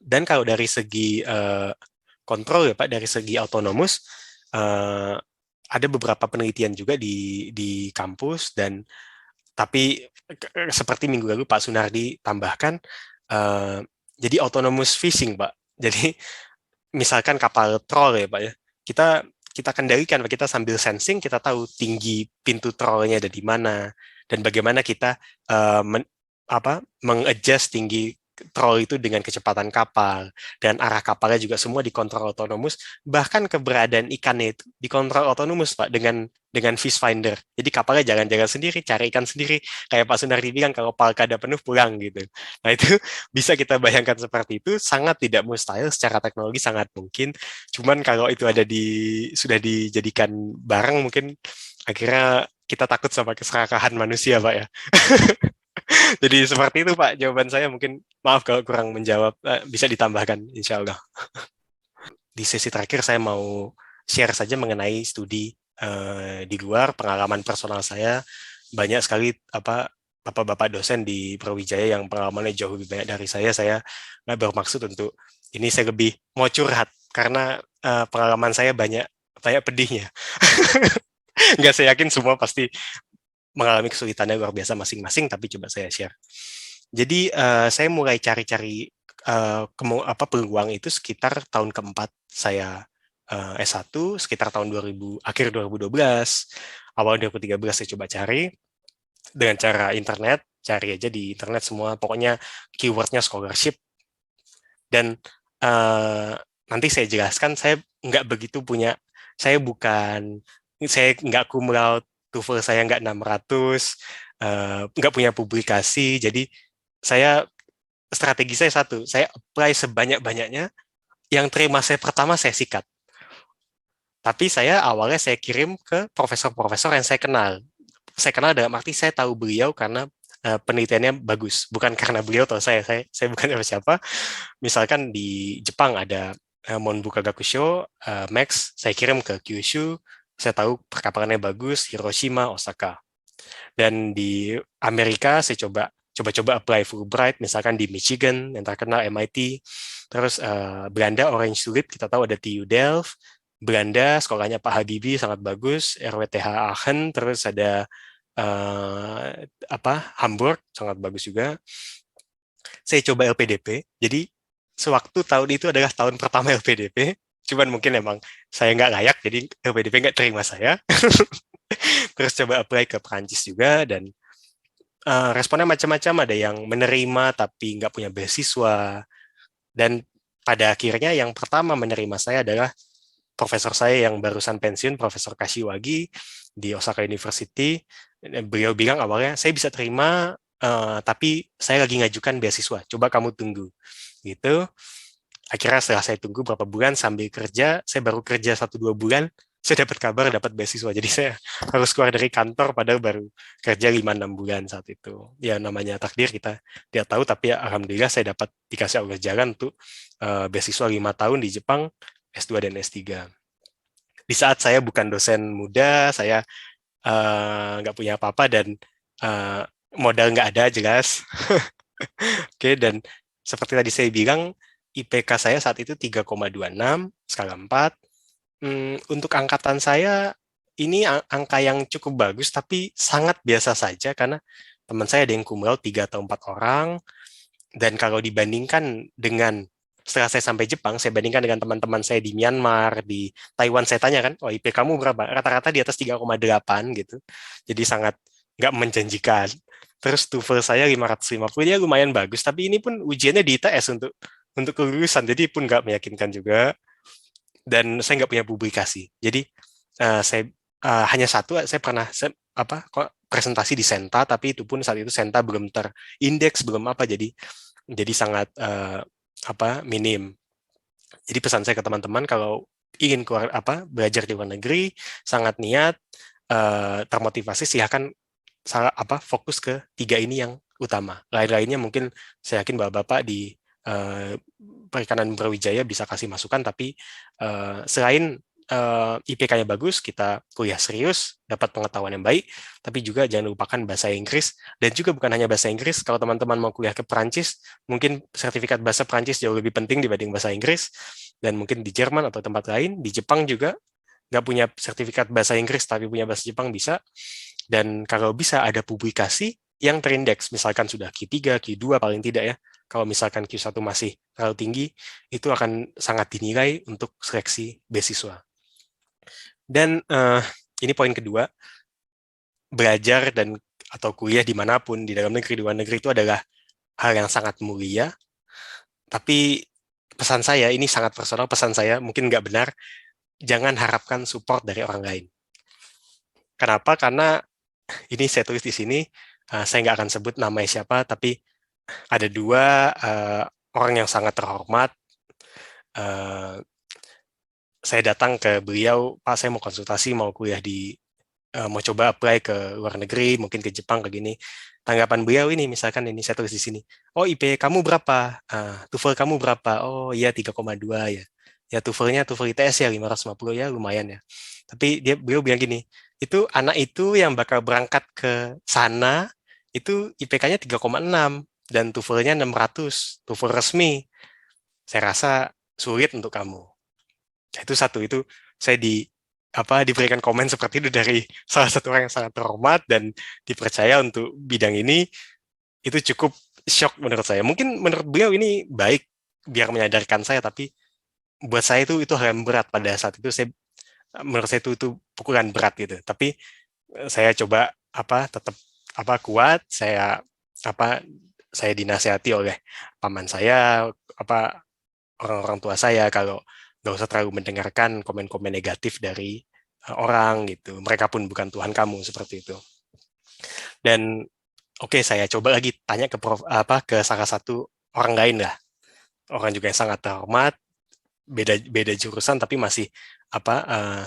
dan kalau dari segi kontrol ya Pak, dari segi autonomous, ada beberapa penelitian juga di kampus, dan tapi seperti minggu lalu Pak Sunardi tambahkan, jadi autonomous fishing Pak. Jadi misalkan kapal troll ya Pak ya, kita kendalikan, kita sambil sensing, kita tahu tinggi pintu trollnya ada di mana, dan bagaimana kita mengadjust tinggi troll itu dengan kecepatan kapal, dan arah kapalnya juga semua dikontrol otonomus, bahkan keberadaan ikannya itu dikontrol otonomus Pak, dengan fish finder. Jadi kapalnya jalan-jalan sendiri, cari ikan sendiri, kayak Pak Sunardi bilang kalau palkada penuh pulang gitu. Nah itu bisa kita bayangkan seperti itu, sangat tidak mustahil, secara teknologi sangat mungkin. Cuman kalau itu sudah dijadikan barang, mungkin akhirnya kita takut sama keserakahan manusia Pak ya. Jadi seperti itu Pak jawaban saya, mungkin maaf kalau kurang menjawab, bisa ditambahkan insya Allah. Di sesi terakhir saya mau share saja mengenai studi di luar, pengalaman personal saya. Banyak sekali bapak-bapak dosen di Brawijaya yang pengalamannya jauh lebih banyak dari saya nggak bermaksud untuk ini, saya lebih mau curhat karena pengalaman saya banyak pedihnya. Nggak, saya yakin semua pasti mengalami kesulitannya luar biasa masing-masing, tapi coba saya share. Jadi saya mulai cari-cari peluang itu sekitar tahun keempat saya S1, sekitar tahun akhir 2012, awal 2013 saya coba cari dengan cara internet, cari aja di internet semua, pokoknya keywordnya scholarship. Dan nanti saya jelaskan, saya nggak begitu punya, saya nggak cum laude, TOEFL saya nggak 600, nggak punya publikasi, jadi strategi saya satu, saya apply sebanyak-banyaknya, yang terima saya pertama saya sikat. Tapi awalnya saya kirim ke profesor-profesor yang saya kenal. Saya kenal dalam arti saya tahu beliau karena penelitiannya bagus, bukan karena beliau tahu saya bukan siapa. Misalkan di Jepang ada Monbuka Gakusho, Max, saya kirim ke Kyushu, saya tahu perkapalannya bagus, Hiroshima, Osaka. Dan di Amerika saya coba apply Fulbright, misalkan di Michigan yang terkenal MIT. Terus Belanda Orange Tulip, kita tahu ada TU Delft. Belanda sekolahnya Pak Habibie sangat bagus, RWTH Aachen. Terus ada Hamburg sangat bagus juga. Saya coba LPDP. Jadi sewaktu tahun itu adalah tahun pertama LPDP. Cuman mungkin emang saya nggak layak, jadi LPDP nggak terima saya. Terus coba apply ke Perancis juga, dan responnya macam-macam. Ada yang menerima tapi nggak punya beasiswa. Dan pada akhirnya yang pertama menerima saya adalah profesor saya yang barusan pensiun, Profesor Kashiwagi di Osaka University. Beliau bilang awalnya, saya bisa terima, tapi saya lagi ngajukan beasiswa. Coba kamu tunggu. Gitu. Akhirnya setelah saya tunggu beberapa bulan sambil kerja, saya baru kerja 1-2 bulan, saya dapat kabar dapat beasiswa. Jadi saya harus keluar dari kantor padahal baru kerja 5-6 bulan saat itu. Ya namanya takdir, kita tidak tahu, tapi ya, alhamdulillah saya dapat dikasih Allah jalan untuk beasiswa 5 tahun di Jepang, S2 dan S3. Di saat saya bukan dosen muda, saya nggak punya apa-apa dan modal nggak ada jelas. Oke, dan seperti tadi saya bilang, IPK saya saat itu 3,26 skala 4. Untuk angkatan saya ini angka yang cukup bagus, tapi sangat biasa saja karena teman saya ada yang cum laude 3 atau 4 orang. Dan kalau dibandingkan dengan setelah saya sampai Jepang, saya bandingkan dengan teman-teman saya di Myanmar, di Taiwan, saya tanya kan, IPK kamu berapa? Rata-rata di atas 3,8 gitu. Jadi sangat nggak menjanjikan. Terus TOEFL saya 550, ya lumayan bagus, tapi ini pun ujiannya di ITS untuk kelulusan, jadi pun nggak meyakinkan juga. Dan saya nggak punya publikasi. Jadi saya hanya satu, saya pernah presentasi di Senta, tapi itu pun saat itu Senta belum terindeks, belum apa, jadi sangat minim. Jadi pesan saya ke teman-teman kalau ingin belajar di luar negeri, sangat niat, termotivasi, silahkan fokus ke 3 ini yang utama. Lain-lainnya mungkin saya yakin Bapak di Perikanan Brawijaya bisa kasih masukan, tapi selain IPK-nya bagus, kita kuliah serius, dapat pengetahuan yang baik, tapi juga jangan lupakan bahasa Inggris, dan juga bukan hanya bahasa Inggris, kalau teman-teman mau kuliah ke Perancis, mungkin sertifikat bahasa Perancis jauh lebih penting dibanding bahasa Inggris, dan mungkin di Jerman atau tempat lain, di Jepang juga, nggak punya sertifikat bahasa Inggris, tapi punya bahasa Jepang bisa, dan kalau bisa ada publikasi yang terindeks, misalkan sudah Q3, Q2 paling tidak ya, kalau misalkan Q1 masih terlalu tinggi, itu akan sangat dinilai untuk seleksi beasiswa. Dan ini poin kedua, belajar atau kuliah dimanapun, di dalam negeri, di luar negeri, itu adalah hal yang sangat mulia, tapi pesan saya, ini sangat personal, pesan saya mungkin nggak benar, jangan harapkan support dari orang lain. Kenapa? Karena ini saya tulis di sini, saya nggak akan sebut namanya siapa, tapi ada 2 orang yang sangat terhormat. Saya datang ke beliau, Pak, saya mau konsultasi, mau kuliah mau coba apply ke luar negeri, mungkin ke Jepang, ke gini. Tanggapan beliau ini, misalkan ini saya tulis di sini, oh IP kamu berapa? TOEFL kamu berapa? Oh iya 3,2 ya. Ya TOEFL-nya, TOEFL ITS ya 550 ya, lumayan ya. Tapi beliau bilang gini, itu anak itu yang bakal berangkat ke sana, itu IPK-nya 3,6 dan TOEFL-nya 600, TOEFL resmi. Saya rasa sulit untuk kamu. Itu satu, itu saya diberikan komen seperti itu dari salah satu orang yang sangat terhormat dan dipercaya untuk bidang ini, itu cukup shock menurut saya. Mungkin menurut beliau ini baik biar menyadarkan saya, tapi buat saya itu hal yang berat pada saat itu. Menurut saya itu pukulan berat gitu. Tapi saya coba tetap kuat. Saya dinasihati oleh paman saya, orang-orang tua saya, kalau nggak usah terlalu mendengarkan komen-komen negatif dari orang gitu. Mereka pun bukan Tuhan kamu, seperti itu. Dan saya coba lagi tanya ke salah satu orang lain lah. Orang juga yang sangat terhormat, beda jurusan tapi masih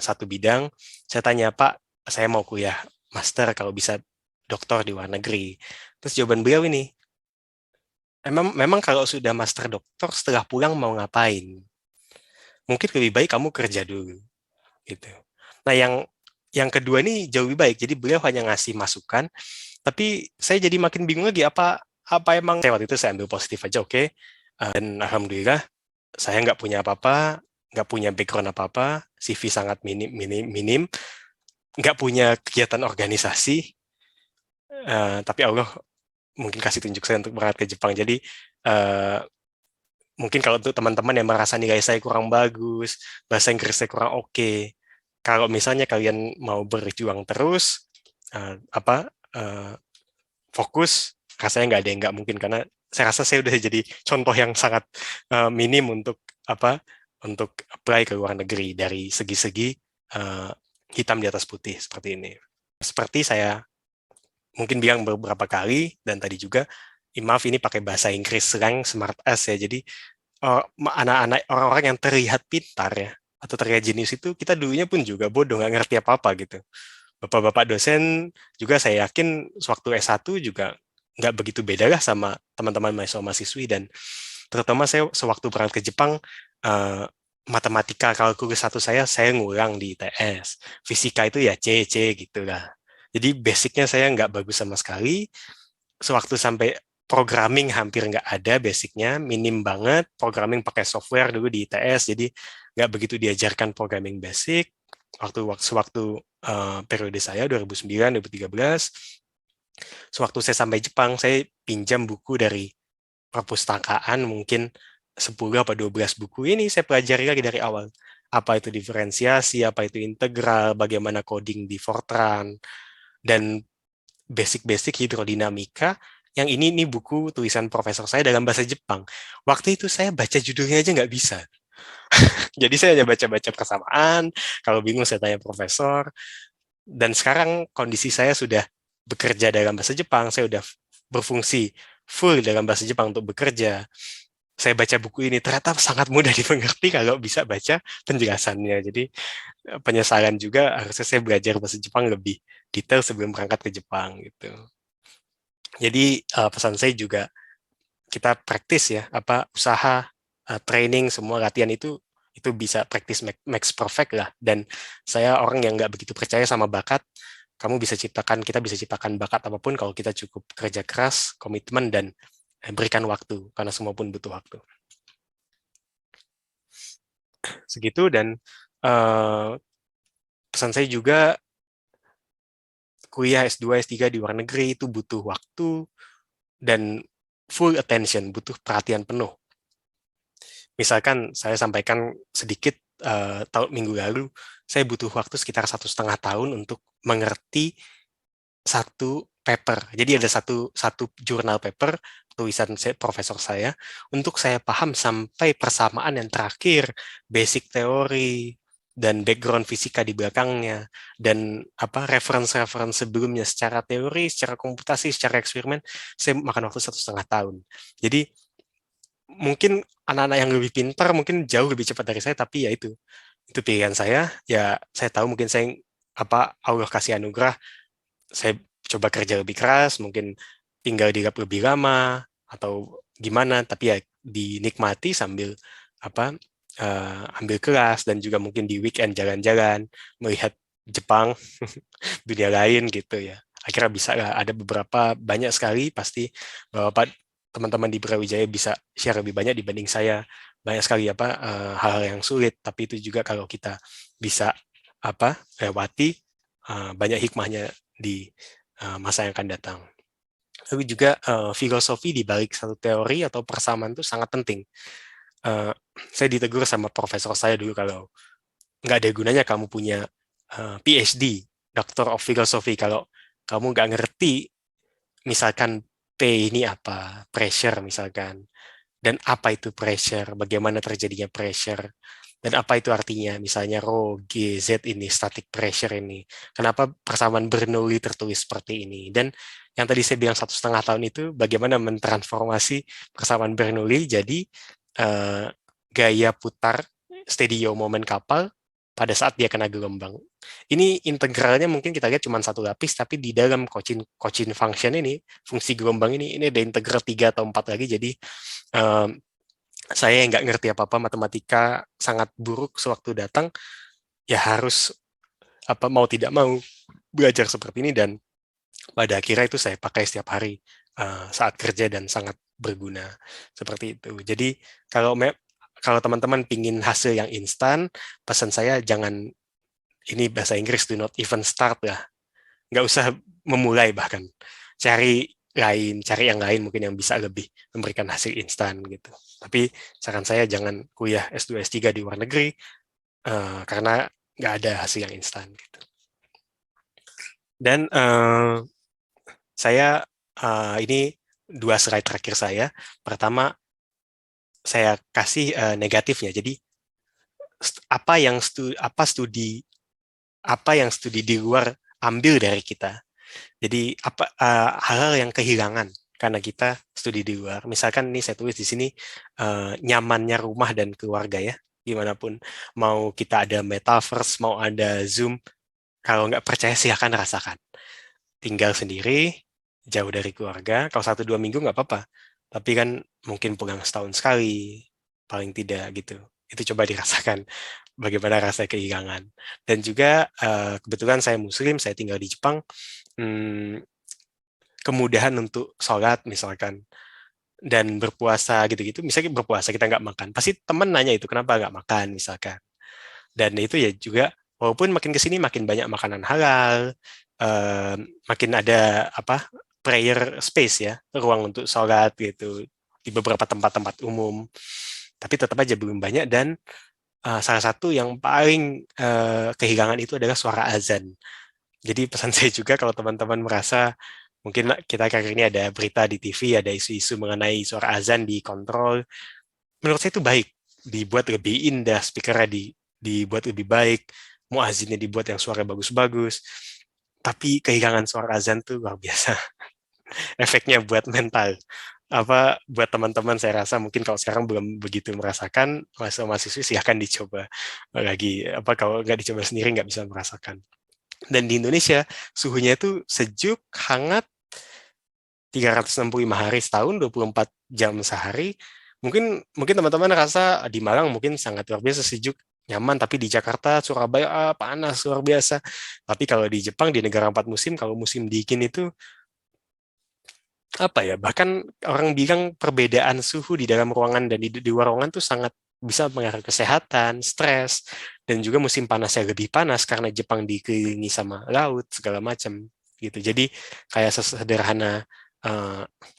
satu bidang. Saya tanya, Pak, saya mau kuliah master, kalau bisa doktor di luar negeri. Terus jawaban beliau ini, memang kalau sudah master doktor, setelah pulang mau ngapain? Mungkin lebih baik kamu kerja dulu, gitu. Nah, yang kedua ini jauh lebih baik. Jadi beliau hanya ngasih masukan, tapi saya jadi makin bingung lagi, apa emang waktu itu saya ambil positif aja, oke. Dan alhamdulillah saya nggak punya apa-apa, nggak punya background apa-apa, CV sangat minim, nggak punya kegiatan organisasi, tapi Allah mungkin kasih tunjuk saya untuk berangkat ke Jepang. Jadi mungkin kalau untuk teman-teman yang merasa nilai saya kurang bagus, bahasa Inggris saya kurang oke, kalau misalnya kalian mau berjuang terus, fokus, rasanya nggak ada yang nggak mungkin, karena saya rasa saya udah jadi contoh yang sangat minim untuk apply ke luar negeri dari segi-segi hitam di atas putih seperti ini. Seperti saya mungkin bilang beberapa kali, dan tadi juga, maaf ini pakai bahasa Inggris slang smart ass ya, jadi anak-anak, orang-orang yang terlihat pintar ya, atau terlihat jenius itu, kita dulunya pun juga bodoh, nggak ngerti apa-apa gitu. Bapak-bapak dosen juga saya yakin sewaktu S1 juga nggak begitu beda lah sama teman-teman mahasiswa-mahasiswi, dan terutama saya sewaktu berangkat ke Jepang, matematika kalkulus 1 saya ngulang di ITS, fisika itu ya C gitu lah. Jadi basicnya saya nggak bagus sama sekali. Sewaktu sampai programming hampir nggak ada basicnya, minim banget. Programming pakai software dulu di ITS, jadi nggak begitu diajarkan programming basic. Sewaktu periode saya 2009-2013, sewaktu saya sampai Jepang, saya pinjam buku dari perpustakaan, mungkin 10 atau 12 buku ini saya pelajari lagi dari awal. Apa itu diferensiasi, apa itu integral, bagaimana coding di Fortran, dan basic-basic hidrodinamika. Yang ini buku tulisan profesor saya dalam bahasa Jepang. Waktu itu saya baca judulnya aja nggak bisa. Jadi saya hanya baca-baca persamaan, kalau bingung saya tanya profesor. Dan sekarang kondisi saya sudah bekerja dalam bahasa Jepang, saya sudah berfungsi full dalam bahasa Jepang untuk bekerja. Saya baca buku ini, ternyata sangat mudah dimengerti kalau bisa baca penjelasannya. Jadi penyesalan juga, harusnya saya belajar bahasa Jepang lebih detail sebelum berangkat ke Jepang gitu. Jadi pesan saya juga, kita praktis ya, usaha, training, semua latihan itu bisa praktis makes perfect lah. Dan saya orang yang nggak begitu percaya sama bakat. Kita bisa ciptakan bakat apapun kalau kita cukup kerja keras, komitmen, dan berikan waktu, karena semua pun butuh waktu. Segitu. Dan pesan saya juga, kuliah S2, S3 di luar negeri itu butuh waktu dan full attention, butuh perhatian penuh. Misalkan saya sampaikan sedikit, minggu lalu, saya butuh waktu sekitar 1,5 tahun untuk mengerti satu paper. Jadi ada satu jurnal paper, tulisan profesor saya, untuk saya paham sampai persamaan yang terakhir, basic teori, dan background fisika di belakangnya, dan reference sebelumnya secara teori, secara komputasi, secara eksperimen, saya makan waktu 1,5 tahun. Jadi mungkin anak-anak yang lebih pintar mungkin jauh lebih cepat dari saya, tapi ya itu pilihan saya. Ya saya tahu mungkin saya Allah kasih anugerah, saya coba kerja lebih keras, mungkin tinggal di lab lebih lama atau gimana, tapi ya dinikmati sambil ambil kelas, dan juga mungkin di weekend jalan-jalan melihat Jepang dunia lain gitu ya. Akhirnya bisa lah, ada banyak sekali pasti Bapak teman-teman di Brawijaya bisa share lebih banyak dibanding saya. Banyak sekali hal-hal yang sulit, tapi itu juga kalau kita bisa lewati, banyak hikmahnya di masa yang akan datang. Lalu juga filosofi di balik satu teori atau persamaan itu sangat penting. Saya ditegur sama profesor saya dulu, kalau nggak ada gunanya kamu punya PhD, Doctor of Philosophy, kalau kamu nggak ngerti misalkan P ini apa, pressure misalkan, dan apa itu pressure, bagaimana terjadinya pressure, dan apa itu artinya, misalnya rho, G, Z ini, static pressure ini, kenapa persamaan Bernoulli tertulis seperti ini, dan yang tadi saya bilang 1,5 tahun itu, bagaimana mentransformasi persamaan Bernoulli jadi gaya putar steady yaw moment kapal pada saat dia kena gelombang. Ini integralnya mungkin kita lihat cuma satu lapis, tapi di dalam Cauchy function ini, fungsi gelombang ini ada integral 3 atau 4 lagi, jadi saya yang nggak ngerti apa-apa matematika, sangat buruk sewaktu datang, ya harus mau tidak mau belajar seperti ini, dan pada akhirnya itu saya pakai setiap hari saat kerja dan sangat berguna seperti itu. Jadi kalau teman-teman pingin hasil yang instan, pesan saya jangan, ini bahasa Inggris, do not even start lah, nggak usah memulai, bahkan cari yang lain mungkin yang bisa lebih memberikan hasil instan gitu. Tapi saran saya jangan kuliah S2 S3 di luar negeri karena nggak ada hasil yang instan gitu. Dan saya ini 2 slide terakhir saya. Pertama, saya kasih negatifnya. Jadi apa yang studi di luar ambil dari kita. Jadi hal-hal yang kehilangan karena kita studi di luar. Misalkan ini saya tulis di sini nyamannya rumah dan keluarga ya. Gimana pun, mau kita ada metaverse, mau ada Zoom, kalau nggak percaya silahkan rasakan. Tinggal sendiri, jauh dari keluarga. Kalau 1-2 minggu nggak apa-apa. Tapi kan mungkin pulang setahun sekali, paling tidak gitu. Itu coba dirasakan bagaimana rasa kehilangan. Dan juga kebetulan saya Muslim, saya tinggal di Jepang. Kemudahan untuk sholat misalkan, dan berpuasa gitu-gitu. Misalnya berpuasa kita nggak makan, pasti teman nanya itu kenapa nggak makan misalkan. Dan itu ya juga, walaupun makin kesini makin banyak makanan halal, makin ada prayer space ya, ruang untuk sholat gitu di beberapa tempat-tempat umum, tapi tetap aja belum banyak. Dan salah satu yang paling kehilangan itu adalah suara azan. Jadi pesan saya juga, kalau teman-teman merasa mungkin kita kali ini ada berita di TV, ada isu-isu mengenai suara azan dikontrol, menurut saya itu baik, dibuat lebih indah, speakernya dibuat lebih baik, muazzinnya dibuat yang suara bagus-bagus. tapi kehilangan suara azan tuh luar biasa. Efeknya buat mental. Buat teman-teman saya rasa mungkin kalau sekarang belum begitu merasakan, mahasiswa silahkan dicoba lagi. Kalau nggak dicoba sendiri nggak bisa merasakan. Dan di Indonesia suhunya itu sejuk, hangat, 365 hari setahun, 24 jam sehari. Mungkin teman-teman rasa di Malang mungkin sangat luar biasa sejuk, nyaman, tapi di Jakarta, Surabaya panas luar biasa. Tapi kalau di Jepang, di negara 4 musim, kalau musim dingin itu bahkan orang bilang perbedaan suhu di dalam ruangan dan di luar ruangan tuh sangat bisa mengaruhi kesehatan, stres, dan juga musim panasnya lebih panas karena Jepang dikelilingi sama laut segala macam gitu. Jadi kayak sederhana,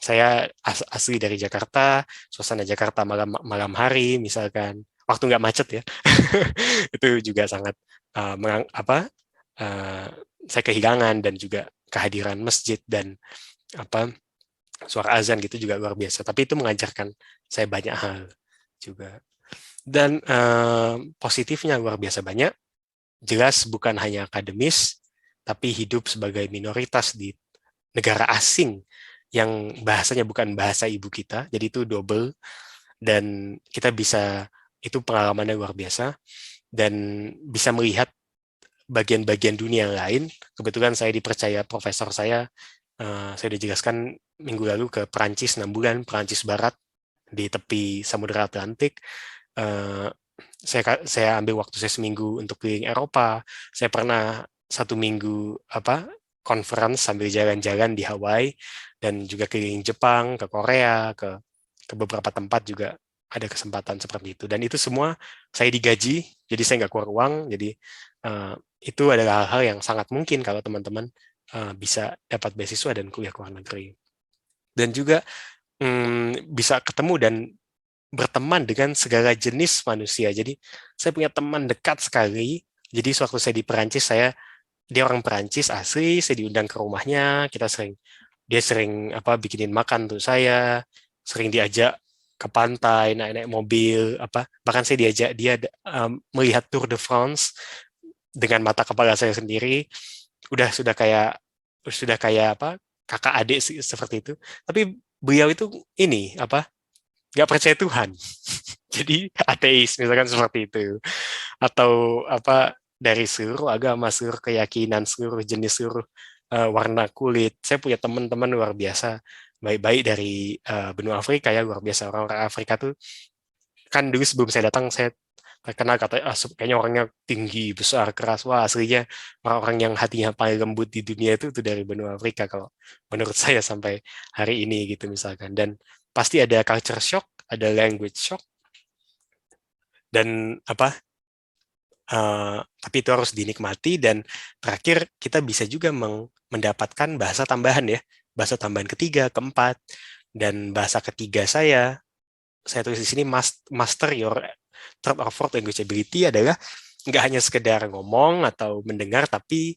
saya asli dari Jakarta, suasana Jakarta malam hari misalkan, waktu nggak macet ya, itu juga sangat saya kehilangan, dan juga kehadiran masjid dan suara azan gitu juga luar biasa. Tapi itu mengajarkan saya banyak hal juga. Dan positifnya luar biasa banyak. Jelas bukan hanya akademis, tapi hidup sebagai minoritas di negara asing yang bahasanya bukan bahasa ibu kita. Jadi itu double. Dan kita bisa, itu pengalamannya luar biasa. Dan bisa melihat bagian-bagian dunia yang lain. Kebetulan saya dipercaya profesor saya sudah jelaskan minggu lalu ke Perancis 6 bulan, Perancis Barat di tepi Samudra Atlantik. Saya ambil waktu saya seminggu untuk keliling Eropa. Saya pernah 1 minggu conference sambil jalan-jalan di Hawaii, dan juga keliling Jepang, ke Korea, ke beberapa tempat juga ada kesempatan seperti itu. Dan itu semua saya digaji, jadi saya nggak keluar uang. Jadi itu adalah hal-hal yang sangat mungkin kalau teman-teman bisa dapat beasiswa dan kuliah ke luar negeri. Dan juga bisa ketemu dan berteman dengan segala jenis manusia. Jadi saya punya teman dekat sekali. Jadi sewaktu saya di Perancis, dia orang Perancis asli, saya diundang ke rumahnya, dia sering bikinin makan untuk saya, sering diajak ke pantai, naik mobil, bahkan saya diajak dia melihat Tour de France dengan mata kepala saya sendiri. Sudah kayak kakak adik seperti itu. Tapi beliau itu nggak percaya Tuhan. Jadi ateis misalkan seperti itu. Atau dari seluruh agama, seluruh keyakinan, seluruh jenis, seluruh warna kulit. Saya punya teman-teman luar biasa, baik-baik dari benua Afrika ya, luar biasa. Orang-orang Afrika tuh kan dulu sebelum saya datang, saya terkenal kayaknya orangnya tinggi, besar, keras. Wah, aslinya orang-orang yang hatinya paling lembut di dunia itu dari benua Afrika kalau menurut saya sampai hari ini gitu misalkan. Dan pasti ada culture shock, ada language shock, dan tapi itu harus dinikmati. Dan terakhir kita bisa juga mendapatkan bahasa tambahan ya, bahasa tambahan ketiga, keempat. Dan bahasa ketiga saya tulis di sini, master your third or fourth language ability, adalah nggak hanya sekedar ngomong atau mendengar, tapi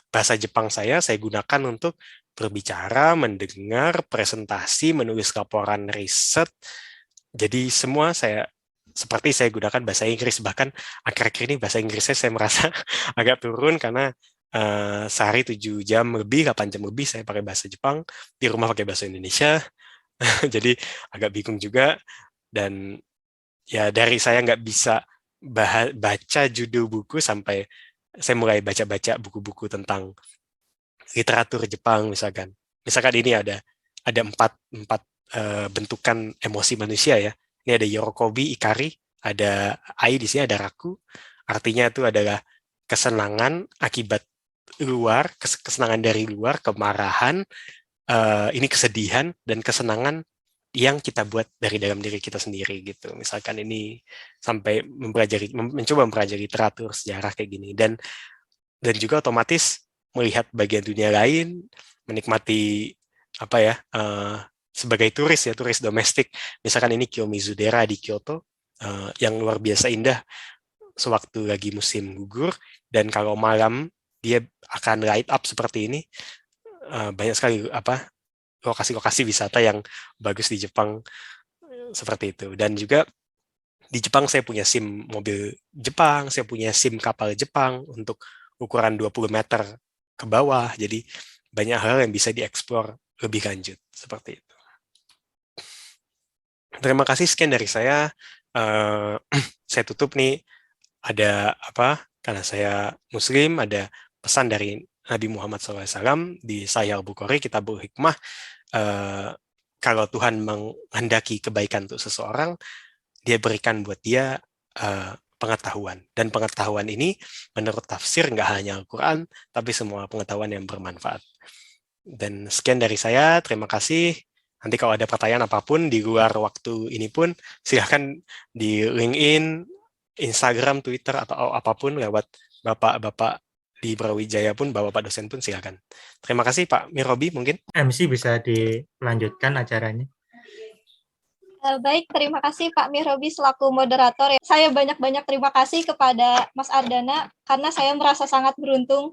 bahasa Jepang saya gunakan untuk berbicara, mendengar, presentasi, menulis laporan riset. Jadi semua saya gunakan bahasa Inggris. Bahkan akhir-akhir ini bahasa Inggrisnya saya merasa agak turun karena sehari 7 jam lebih, 8 jam lebih saya pakai bahasa Jepang, di rumah pakai bahasa Indonesia. Jadi agak bingung juga. Dan ya dari saya nggak bisa baca judul buku sampai saya mulai baca-baca buku-buku tentang literatur Jepang misalkan. Misalkan ini ada empat bentukan emosi manusia ya. Ini ada Yorokobi, Ikari, ada Ai, di sini ada Raku. Artinya itu adalah kesenangan akibat luar, kesenangan dari luar, kemarahan, ini kesedihan, dan kesenangan yang kita buat dari dalam diri kita sendiri gitu. Misalkan ini sampai mencoba mempelajari literatur, sejarah kayak gini, dan juga otomatis melihat bagian dunia lain, menikmati sebagai turis domestik. Misalkan ini Kiyomizu-dera di Kyoto, yang luar biasa indah sewaktu lagi musim gugur, dan kalau malam dia akan light up seperti ini. Banyak sekali lokasi-lokasi wisata yang bagus di Jepang seperti itu. Dan juga di Jepang saya punya SIM mobil Jepang, saya punya SIM kapal Jepang untuk ukuran 20 meter ke bawah. Jadi banyak hal yang bisa dieksplor lebih lanjut seperti itu. Terima kasih, sekian dari saya. Saya tutup nih, ada apa? Karena saya Muslim, ada pesan dari Nabi Muhammad SAW di Sahih Al-Bukhari, Kitabul Hikmah. Kalau Tuhan menghendaki kebaikan untuk seseorang, dia berikan buat dia pengetahuan. Dan pengetahuan ini menurut tafsir nggak hanya Al-Quran, tapi semua pengetahuan yang bermanfaat. Dan sekian dari saya, terima kasih. Nanti kalau ada pertanyaan apapun di luar waktu ini pun, silahkan di LinkedIn, Instagram, Twitter, atau apapun lewat Bapak-Bapak di Brawijaya pun, Bapak dosen pun silahkan. Terima kasih Pak Mirobi mungkin. MC bisa dilanjutkan acaranya. Baik, terima kasih Pak Mirobi selaku moderator. Saya banyak-banyak terima kasih kepada Mas Ardana karena saya merasa sangat beruntung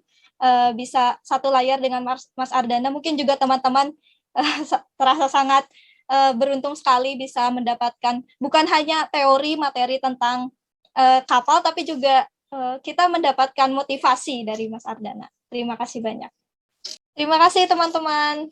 bisa satu layar dengan Mas Ardana. Mungkin juga teman-teman terasa sangat beruntung sekali bisa mendapatkan bukan hanya teori materi tentang kapal, tapi juga kita mendapatkan motivasi dari Mas Ardana. Terima kasih banyak. Terima kasih teman-teman.